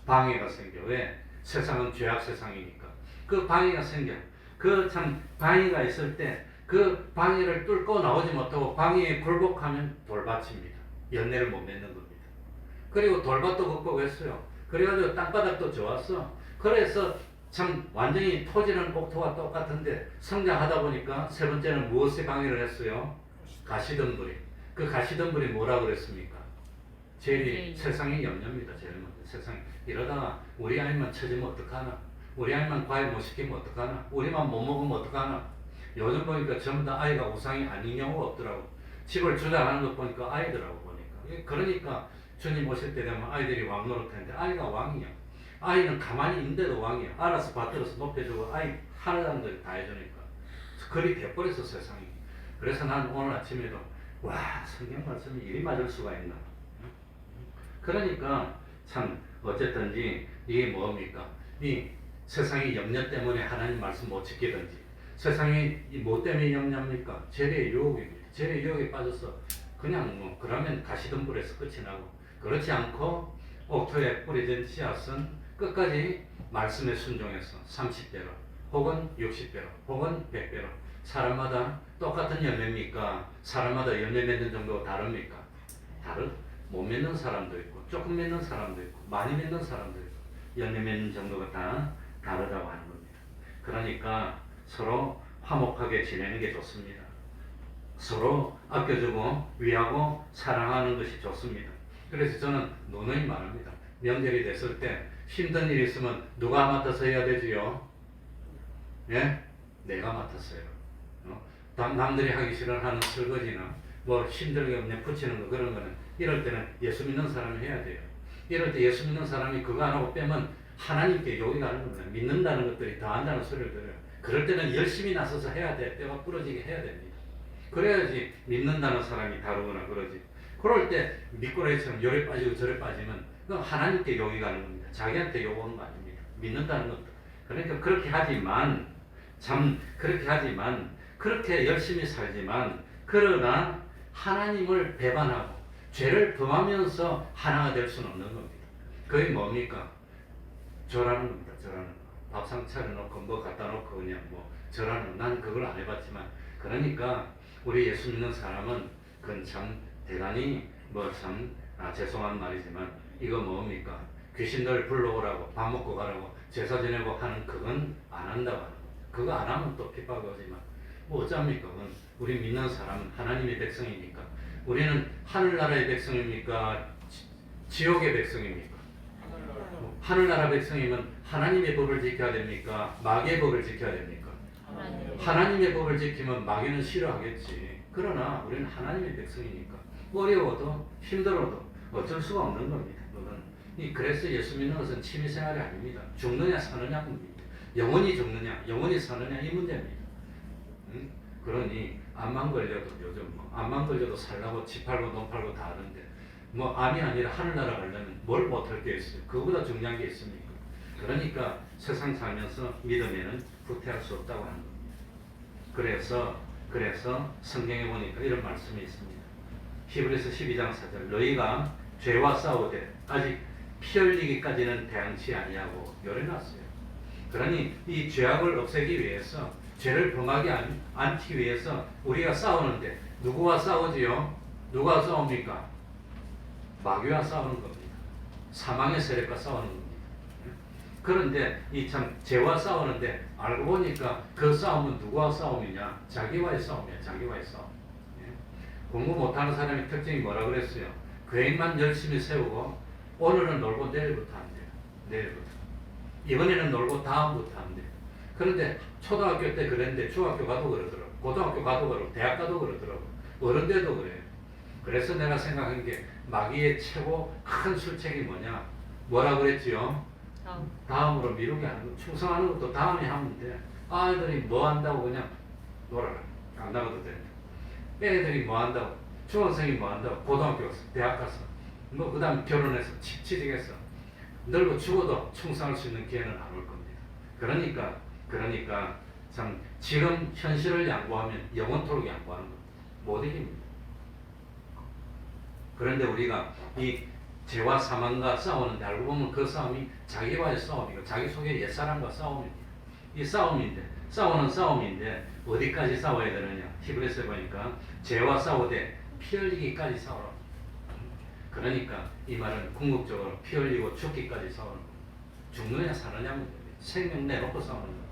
방해가 생겨. 왜? 세상은 죄악 세상이니까 그 방해가 생겨. 그 참 방해가 있을 때 그 방해를 뚫고 나오지 못하고 방해에 굴복하면 돌밭입니다. 열매를 못 맺는 겁니다. 그리고 돌밭도 극복했어요. 그래가지고 땅바닥도 좋았어. 그래서 참 완전히 토지는 옥토가 똑같은데 성장하다 보니까 세 번째는 무엇에 방해를 했어요? 가시덤불이. 그 가시덤불이 뭐라 그랬습니까? 제일 세상의 염려입니다. 제일 먼저 세상 이러다가 우리 아이만 처지면 어떡하나? 우리 아이만 과외 못 시키면 어떡하나? 우리만 못 먹으면 어떡하나? 요즘 보니까 전부 다 아이가 우상이 아닌 경우가 없더라고. 집을 주장하는 것 보니까 아이더라고 보니까. 그러니까 주님 오실 때 되면 아이들이 왕 노릇하는데 아이가 왕이야. 아이는 가만히 있는데도 왕이야. 알아서 받들어서 높여주고 아이 하는 사람들이 다 해주니까. 그리 돼버렸어 세상이. 그래서 난 오늘 아침에도 와 성경 말씀이 이리 맞을 수가 있나. 그러니까 참 어쨌든지 이게 뭡니까? 이 세상의 염려 때문에 하나님 말씀 못 지키든지 세상이 뭐 때문에 염려합니까? 재래의 유혹입니다. 재래의 유혹에 빠져서 그냥 그러면 가시덤불에서 끝이 나고 그렇지 않고 옥토에 뿌려진 씨앗은 끝까지 말씀에 순종해서 30배로 혹은 60배로 혹은 100배로 사람마다 똑같은 열매입니까? 사람마다 열매 맺는 정도가 다릅니까? 못 믿는 사람도 있고 조금 믿는 사람도 있고 많이 믿는 사람도 있고 열매 맺는 정도가 다 다르다고 하는 겁니다. 그러니까 서로 화목하게 지내는 게 좋습니다. 서로 아껴주고 위하고 사랑하는 것이 좋습니다. 그래서 저는 누누이 말합니다. 명절이 됐을 때 힘든 일이 있으면 누가 맡아서 해야 되지요? 예? 내가 맡았어요. 남들이 하기 싫어하는 설거지나 뭐 힘들게 그냥 붙이는 거 그런 거는 이럴 때는 예수 믿는 사람이 해야 돼요. 이럴 때 예수 믿는 사람이 그거 안 하고 빼면 하나님께 욕이 가는 겁니다. 믿는다는 것들이 더 한다는 소리를 들어요. 그럴 때는 열심히 나서서 해야 돼. 뼈가 부러지게 해야 됩니다. 그래야지 믿는다는 사람이 다르거나 그러지. 그럴 때 미꾸라지처럼 요래 빠지고 저래 빠지면 그건 하나님께 욕이 가는 겁니다. 자기한테 욕 오는 거 아닙니다. 믿는다는 것도. 그러니까 그렇게 하지만 그렇게 열심히 살지만 그러나 하나님을 배반하고 죄를 범하면서 하나가 될 수는 없는 겁니다. 그게 뭡니까? 절하는 겁니다. 절하는 거. 밥상 차려놓고 뭐 갖다 놓고 그냥 뭐 절하는 난 그걸 안 해봤지만 그러니까 우리 예수 믿는 사람은 그건 참 대단히 뭐 참 죄송한 말이지만 이거 뭡니까? 귀신들 불러오라고 밥 먹고 가라고 제사 지내고 하는 그건 안 한다고 하는 겁니다. 그거 안 하면 또 핍박이 오지만 뭐 어쩝니까? 그건 우리 믿는 사람은 하나님의 백성이니까 우리는 하늘나라의 백성입니까? 지옥의 백성입니까? 하늘나라 백성이면 하나님의 법을 지켜야 됩니까? 마귀의 법을 지켜야 됩니까? 하나님의 법을 지키면 마귀는 싫어하겠지. 그러나 우리는 하나님의 백성이니까 어려워도 힘들어도 어쩔 수가 없는 겁니다. 그래서 예수 믿는 것은 취미생활이 아닙니다. 죽느냐 사느냐 문제입니다. 영원히 죽느냐 영원히 사느냐 이 문제입니다. 그러니 암만 걸려도 요즘 뭐 암만 걸려도 살라고 집 팔고 돈 팔고 다 하는데 뭐 암이 아니라 하늘나라 가려면 뭘 못할 게 있어요. 그거보다 중요한 게 있습니까? 그러니까 세상 살면서 믿음에는 후퇴할 수 없다고 하는 겁니다. 그래서 성경에 보니까 이런 말씀이 있습니다. 히브리서 12장 4절 너희가 죄와 싸우되 아직 피 흘리기까지는 대항치 아니하고 요래놨어요. 그러니 이 죄악을 없애기 위해서 죄를 범하지 않기 위해서 우리가 싸우는데 누구와 싸우지요? 누가 싸웁니까? 마귀와 싸우는 겁니다. 사망의 세력과 싸우는 겁니다. 그런데 이 참 죄와 싸우는데 알고 보니까 그 싸움은 누구와 싸움이냐? 자기와의 싸움이야. 자기와의 싸움. 공부 못하는 사람의 특징이 뭐라 그랬어요? 계획만 열심히 세우고 오늘은 놀고 내일부터 안 돼요. 내일부터. 이번에는 놀고 다음부터 안 돼요. 그런데 초등학교 때 그랬는데 중학교 가도 그러더라고. 고등학교 가도 그러고 대학 가도 그러더라고. 어른 때도 그래요. 그래서 내가 생각한 게 마귀의 최고 큰 술책이 뭐냐? 뭐라 그랬지요? 다음으로 미루게 하는 거. 충성하는 것도 다음에 하면 돼. 아이들이 뭐 한다고 그냥 놀아라. 안 나가도 돼. 애들이 뭐 한다고. 중학생이 뭐 한다고. 고등학교 갔어. 대학 갔어. 뭐 그 다음 결혼해서 취직했어. 늙어 죽어도 충성할 수 있는 기회는 안 올 겁니다. 그러니까 참 지금 현실을 양보하면 영원토록 양보하는 겁니다. 못 이깁니다. 그런데 우리가 이 죄와 사망과 싸우는데 알고 보면 그 싸움이 자기와의 싸움이고 자기 속의 옛사람과 싸움입니다. 이 싸우는 싸움인데 어디까지 싸워야 되느냐? 히브리서에 보니까 죄와 싸우되 피 흘리기까지 싸우라. 그러니까 이 말은 궁극적으로 피 흘리고 죽기까지 싸우는 겁니다. 죽느냐 사느냐 문제입니다. 생명 내놓고 싸우는 겁니다.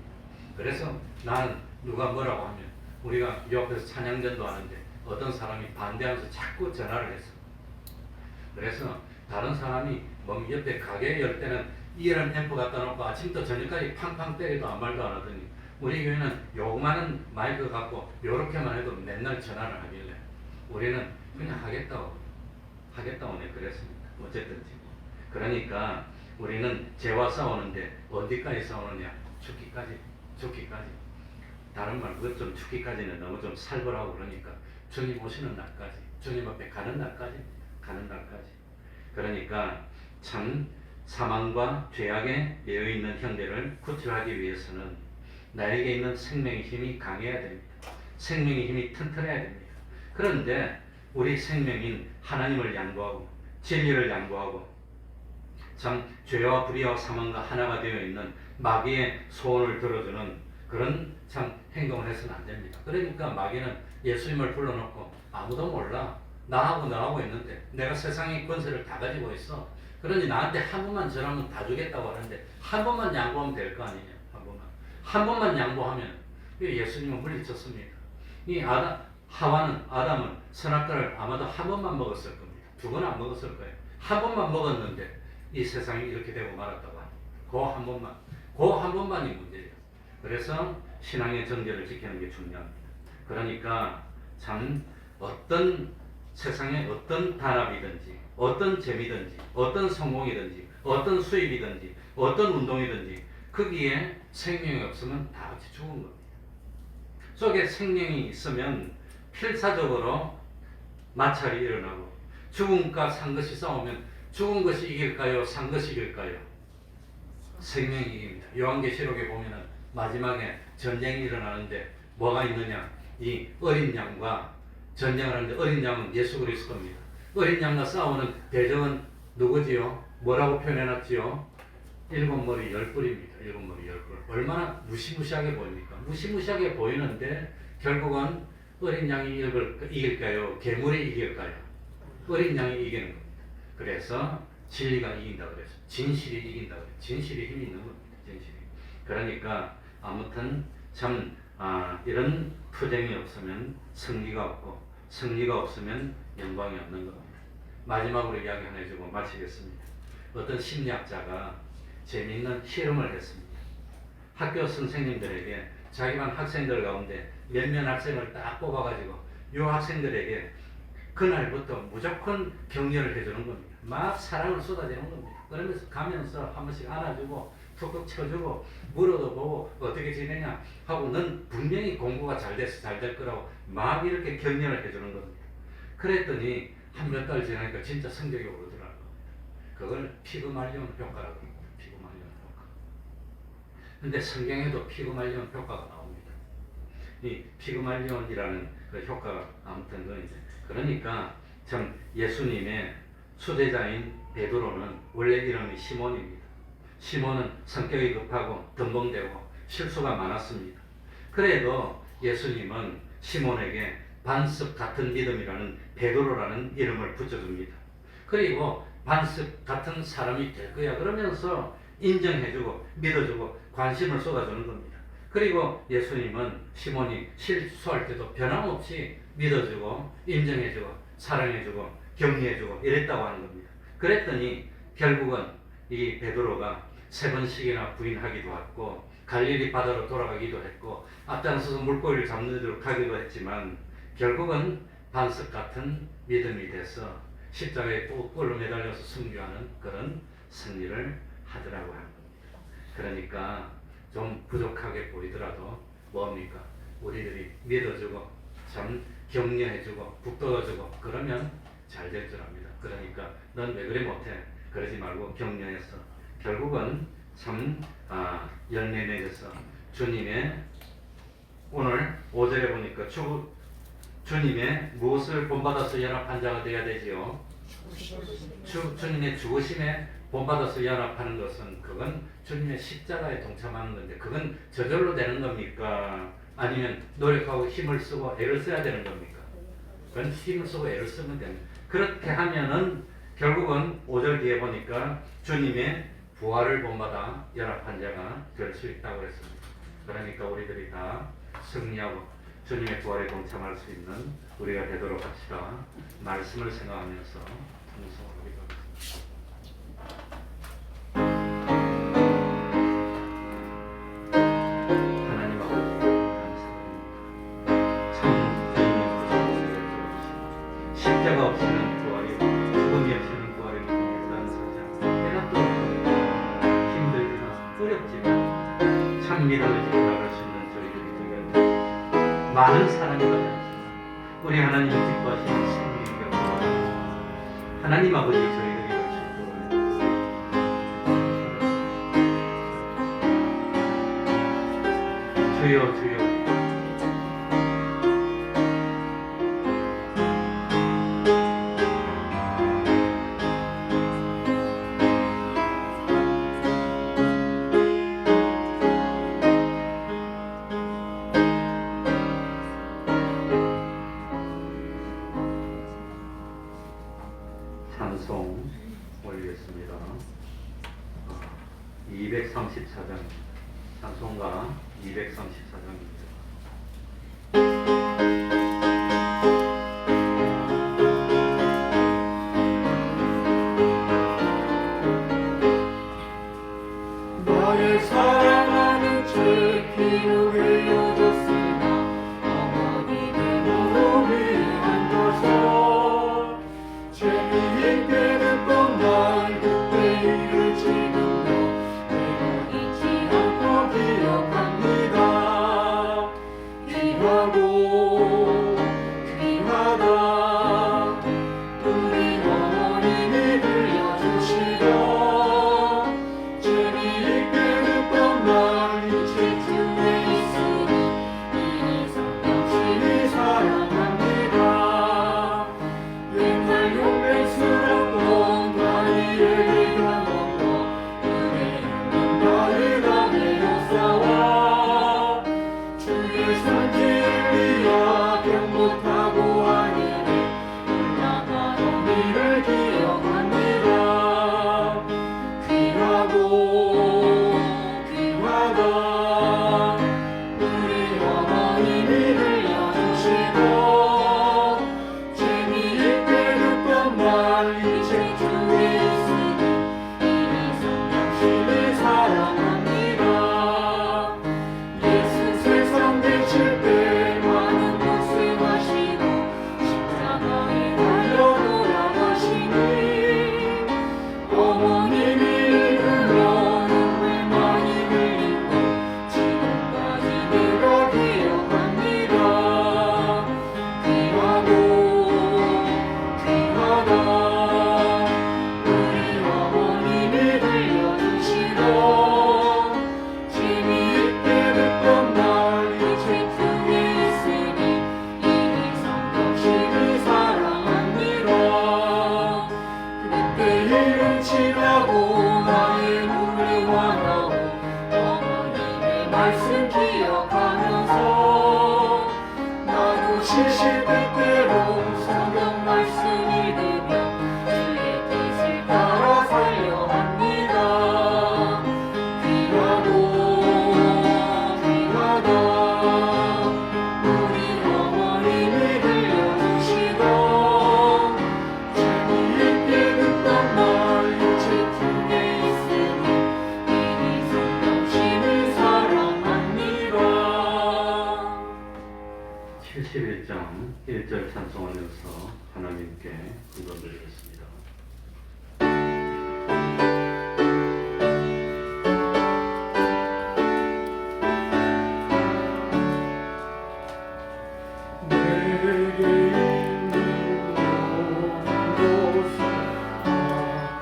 그래서 나는 누가 뭐라고 하면 우리가 옆에서 찬양전도 하는데 어떤 사람이 반대하면서 자꾸 전화를 했어. 그래서 다른 사람이 뭐 옆에 가게 열 때는 이런 앰프 갖다 놓고 아침부터 저녁까지 팡팡 때리도 아무 말도 안 하더니 우리 교회는 요만한 마이크 갖고 요렇게만 해도 맨날 전화를 하길래 우리는 그냥 하겠다고 그랬습니다. 어쨌든지. 그러니까 우리는 죄와 싸우는데 어디까지 싸우느냐? 죽기까지. 다른 말 그것 좀 죽기까지는 너무 좀 살벌하고 그러니까 주님 오시는 날까지, 주님 앞에 가는 날까지. 그러니까 참 사망과 죄악에 매여 있는 형제를 구출하기 위해서는 나에게 있는 생명의 힘이 강해야 됩니다. 생명의 힘이 튼튼해야 됩니다. 그런데 우리 생명인 하나님을 양보하고 진리를 양보하고 참 죄와 불의와 사망과 하나가 되어 있는 마귀의 소원을 들어주는 그런 참 행동을 해서는 안 됩니다. 그러니까 마귀는 예수님을 불러놓고 아무도 몰라. 나하고 너하고 있는데 내가 세상의 권세를 다 가지고 있어. 그러니 나한테 한 번만 전하면 다 주겠다고 하는데 한 번만 양보하면 될 거 아니냐. 한 번만 양보하면 예수님은 물리쳤습니다. 이 아담은 선악과를 아마도 한 번만 먹었을 겁니다. 두 번 안 먹었을 거예요. 한 번만 먹었는데 이 세상이 이렇게 되고 말았다고 합니다. 그 한 번만이 문제예요. 그래서 신앙의 정죄를 지키는 게 중요합니다. 그러니까 참 어떤 세상에 어떤 단합이든지 어떤 재미든지 어떤 성공이든지 어떤 수입이든지 어떤 운동이든지 거기에 생명이 없으면 다 같이 죽은 겁니다. 속에 생명이 있으면 필사적으로 마찰이 일어나고 죽음과 산 것이 싸우면 죽은 것이 이길까요? 산 것이 이길까요? 생명이 이깁니다. 요한계시록에 보면은 마지막에 전쟁이 일어나는데 뭐가 있느냐? 이 어린 양과 전쟁을 하는데 어린 양은 예수 그리스도입니다. 어린 양과 싸우는 대적은 누구지요? 뭐라고 표현해놨지요? 일곱 머리 열 뿔입니다. 일곱 머리 열 뿔. 얼마나 무시무시하게 보입니까? 무시무시하게 보이는데 결국은 어린 양이 이길까요? 괴물이 이길까요? 어린 양이 이기는 겁니다. 그래서 진리가 이긴다 그래서 진실이 이긴다 그래서 진실이 힘이 있는 겁니다. 진실이. 그러니까 아무튼 참 이런 투쟁이 없으면 승리가 없고 승리가 없으면 영광이 없는 겁니다. 마지막으로 이야기 하나 해주고 마치겠습니다. 어떤 심리학자가 재미있는 실험을 했습니다. 학교 선생님들에게 자기 반 학생들 가운데 몇몇 학생을 딱 뽑아가지고 이 학생들에게 그날부터 무조건 격려를 해주는 겁니다. 막 사랑을 쏟아내는 겁니다. 그러면서 가면서 한 번씩 안아주고 툭툭 쳐주고 물어도 보고 어떻게 지내냐 하고 넌 분명히 공부가 잘 돼서 잘 될 거라고 막 이렇게 격려를 해주는 겁니다. 그랬더니 한 몇 달 지나니까 진짜 성적이 오르더라고요. 그걸 피그말리온 효과라고 합니다. 피그말리온 효과. 근데 성경에도 피그말리온 효과가 나옵니다. 이 피그말리온이라는 그 효과가 아무튼 그러니까 참 예수님의 수제자인 베드로는 원래 이름이 시몬입니다. 시몬은 성격이 급하고 덤벙대고 실수가 많았습니다. 그래도 예수님은 시몬에게 반석 같은 믿음이라는 베드로라는 이름을 붙여줍니다. 그리고 반석 같은 사람이 될 거야 그러면서 인정해주고 믿어주고 관심을 쏟아주는 겁니다. 그리고 예수님은 시몬이 실수할 때도 변함없이 믿어주고 인정해주고 사랑해주고 격려해주고 이랬다고 하는 겁니다. 그랬더니 결국은 이 베드로가 3번씩이나 부인하기도 했고 갈릴리 바다로 돌아가기도 했고 앞장서서 물고기를 잡는 가기도 했지만 결국은 반석 같은 믿음이 돼서 십자가에 뿔로 매달려서 승리하는 그런 승리를 하더라고 하는 겁니다. 그러니까 좀 부족하게 보이더라도 뭡니까? 우리들이 믿어주고 참 격려해주고 북돋아주고 그러면 잘 될 줄 압니다. 그러니까 넌 왜 그래 못해? 그러지 말고 격려해서 결국은 참 열매 맺어서 주님의 오늘 5절에 보니까 주님의 무엇을 본받아서 연합한 자가 되어야 되지요? 주님의 죽으심에 본받아서 연합하는 것은 그건 주님의 십자가에 동참하는 건데 그건 저절로 되는 겁니까? 아니면 노력하고 힘을 쓰고 애를 써야 되는 겁니까? 그건 힘을 쓰고 애를 쓰면 됩니다. 그렇게 하면은 결국은 5절 뒤에 보니까 주님의 부활을 본받아 연합한 자가 될 수 있다고 그랬습니다. 그러니까 우리들이 다 승리하고 주님의 부활에 동참할 수 있는 우리가 되도록 합시다. 말씀을 생각하면서 통성하기도 하겠습니다. 하나님 아버지 감사합니다. 참 주님이 십자가 없이는 부활이 죽음이 없이는 부활이 못된다는 사실 내가 또 힘들지만 어렵지만 참 믿음을 지고 나갈 수 있는 저희들이 되게 많은 사람이 가졌지만 우리 하나님 기뻐하시는 생명의 경우 하나님 아버지 저희들이 주여 주여 234장입니다.
나의 사랑하는 제 피로 흘려졌으나 어머니의 무릎 위에 앉아서 재미있게 듣던 말 그때 일을 지금도 내가 잊지 않고 기억합니다. 귀하고 귀하다 우리 어머님이 들려주시던 재미있게 듣던 말 이제 중에 있으니 이 성경심이 사랑합니다. 옛날 용맹스럽던 다니엘의 경험과 그의 있는 나의 남의 역사와 주의 선지 엘리야 병못하고 하늘에 올라가던 일을 기억합니다. 귀하고 귀하다 우리 어머님이 들려주시던 재미있게 듣던 말 이제 중에 있으니 이 성경심이 사랑합니다. 예수 세상 되실 때 많은 고생하시고 십자가에 달려 돌아가시니 어머님이 읽으며 눈물 많이 흘리고 지금까지 내가 기억합니다. 귀하고 귀하다 우리 어머님이 들려주시던 재미있게 듣던 말 이제 중에 있으니 이 성경심이 사랑합니다. 그때 일은 지나고 나의 눈물이 와나오 어머님의 말씀 기억하면서 나도 시시때때로 성경 말씀 읽으며 주의 뜻을 따라 살려 합니다. 귀하고 귀하다 우리 어머님이 들려주시던 재미있게 듣던 말 이제 중에 있으니 이 성경심이 사랑합니다.
71장 1절 찬송을 이어서 하나님께 기도드리겠습니다.
내게 있는 모든 것을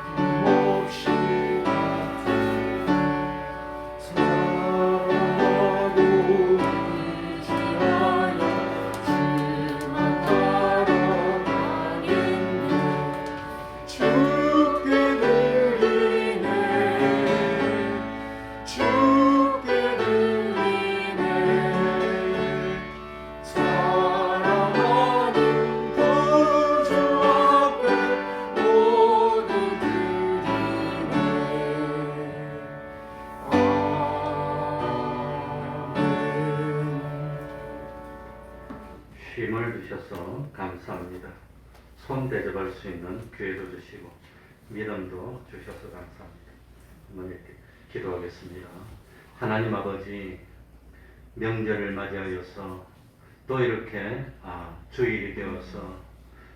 아낌없이 사랑하고 의지하여 주만 따라가겠네. 주께 드리네 주께 드리네 사랑하는 구주 앞에 모두 드리네. 아멘.
쉼을 주셔서 감사합니다. 손 대접할 수 있는 기회도 주시고 믿음도 주셔서 감사합니다. 어머니께 기도하겠습니다. 하나님 아버지, 명절을 맞이하여서 또 이렇게 주일이 되어서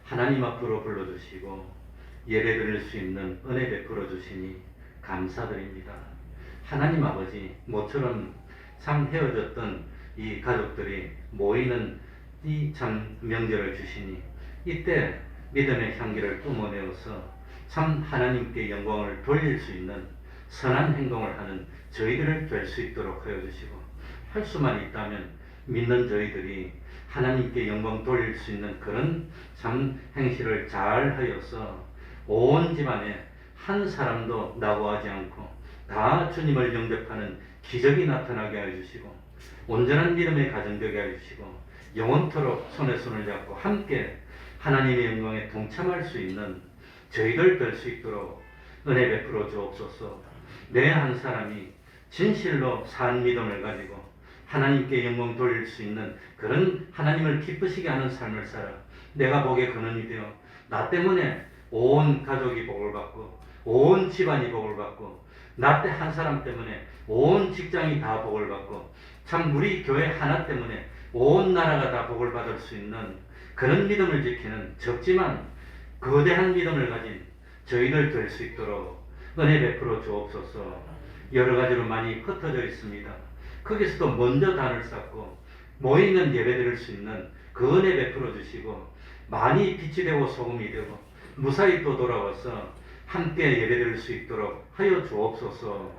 하나님 앞으로 불러주시고 예배드릴 수 있는 은혜 베풀어 주시니 감사드립니다. 하나님 아버지, 모처럼 참 헤어졌던 이 가족들이 모이는 이 참 명절을 주시니 이때 믿음의 향기를 뿜어내어서 참 하나님께 영광을 돌릴 수 있는 선한 행동을 하는 저희들을 될 수 있도록 하여 주시고, 할 수만 있다면 믿는 저희들이 하나님께 영광 돌릴 수 있는 그런 참 행실을 잘 하여서 온 집안에 한 사람도 낙오하지 않고 다 주님을 영접하는 기적이 나타나게 하여 주시고, 온전한 믿음의 가정 되게 하여 주시고, 영원토록 손에 손을 잡고 함께 하나님의 영광에 동참할 수 있는 저희들 될 수 있도록 은혜 베풀어 주옵소서. 내 한 사람이 진실로 산 믿음을 가지고
하나님께 영광 돌릴 수 있는 그런 하나님을 기쁘시게 하는 삶을 살아. 내가 복의 근원이 되어 나 때문에 온 가족이 복을 받고 온 집안이 복을 받고 나 때 한 사람 때문에 온 직장이 다 복을 받고 참 우리 교회 하나 때문에 온 나라가 다 복을 받을 수 있는 그런 믿음을 지키는 적지만 거대한 믿음을 가진 저희들 될 수 있도록 은혜 베풀어 주옵소서. 여러 가지로 많이 흩어져 있습니다. 거기서도 먼저 단을 쌓고 모이면 예배드릴 수 있는 그 은혜 베풀어 주시고 많이 빛이 되고 소금이 되고 무사히 또 돌아와서 함께 예배드릴 수 있도록 하여 주옵소서.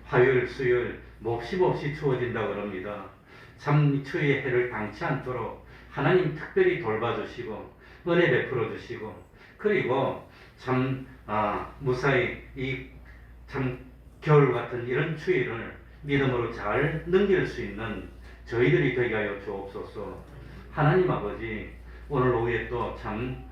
화요일 수요일 몹시 추워진다 그럽니다. 참 추위의 해를 당치 않도록 하나님 특별히 돌봐주시고 은혜 베풀어 주시고 그리고 참 무사히 이 참 겨울 같은 이런 추위를 믿음으로 잘 넘길 수 있는 저희들이 되게 하여 주옵소서. 하나님 아버지 오늘 오후에 또 참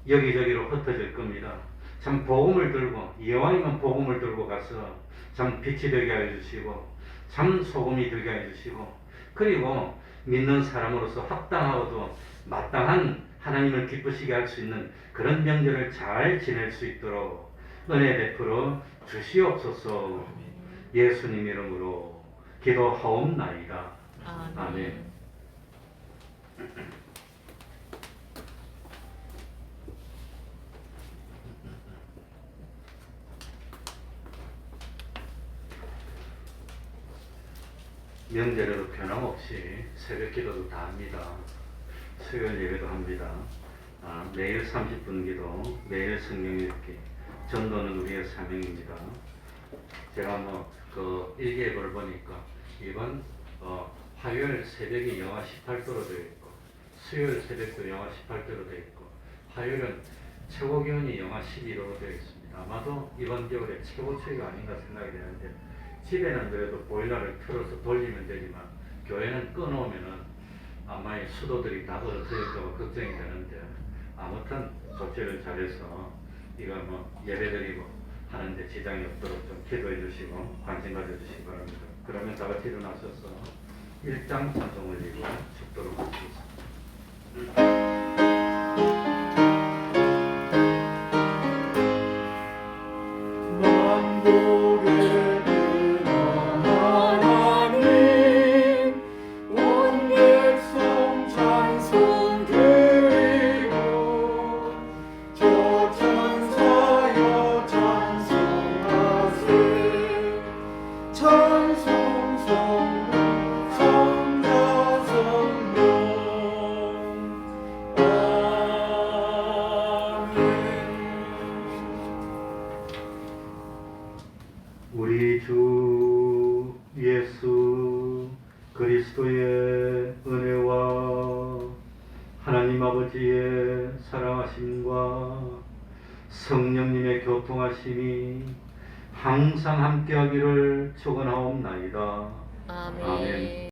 여기저기로 흩어질 겁니다. 참 복음을 들고 이왕이면 복음을 들고 가서 참 빛이 되게 하여 주시고 참 소금이 되게 하여 주시고 그리고 믿는 사람으로서 합당하고도 마땅한 하나님을 기쁘시게 할 수 있는 그런 명절을 잘 지낼 수 있도록 은혜 베풀어 주시옵소서. 예수님 이름으로 기도하옵나이다. 아멘. 명절에도 변함없이 새벽 기도도 다 합니다. 수요일 예배도 합니다. 매일 30분 기도, 매일 성경 읽기, 전도는 우리의 사명입니다. 제가 그 일기예보를 보니까 이번 화요일 새벽이 영하 18도로 되어 있고 수요일 새벽도 영하 18도로 되어 있고 화요일은 최고 기온이 영하 12도로 되어 있습니다. 아마도 이번 겨울에 최고 추위가 아닌가 생각이 되는데 집에는 그래도 보일러를 틀어서 돌리면 되지만 교회는 꺼놓으면은 아마 이 수도들이 다 얼어들까 걱정이 되는데 아무튼 조치를 잘해서 이거 예배드리고 하는데 지장이 없도록 좀 기도해 주시고 관심 가져주시기 바랍니다. 그러면 다 같이 일어나셔서 1장 찬송 올리고 축도록 하겠습니다.
만국의 하나님 온 백성 찬송 드리고 저 천사여 찬송하세 찬송 성부 성자 성령
우리 주 예수 그리스도의 은혜와 하나님 아버지의 사랑하심과 성령님의 교통하심이 항상 함께하기를 축원하옵나이다.
아멘.
아멘.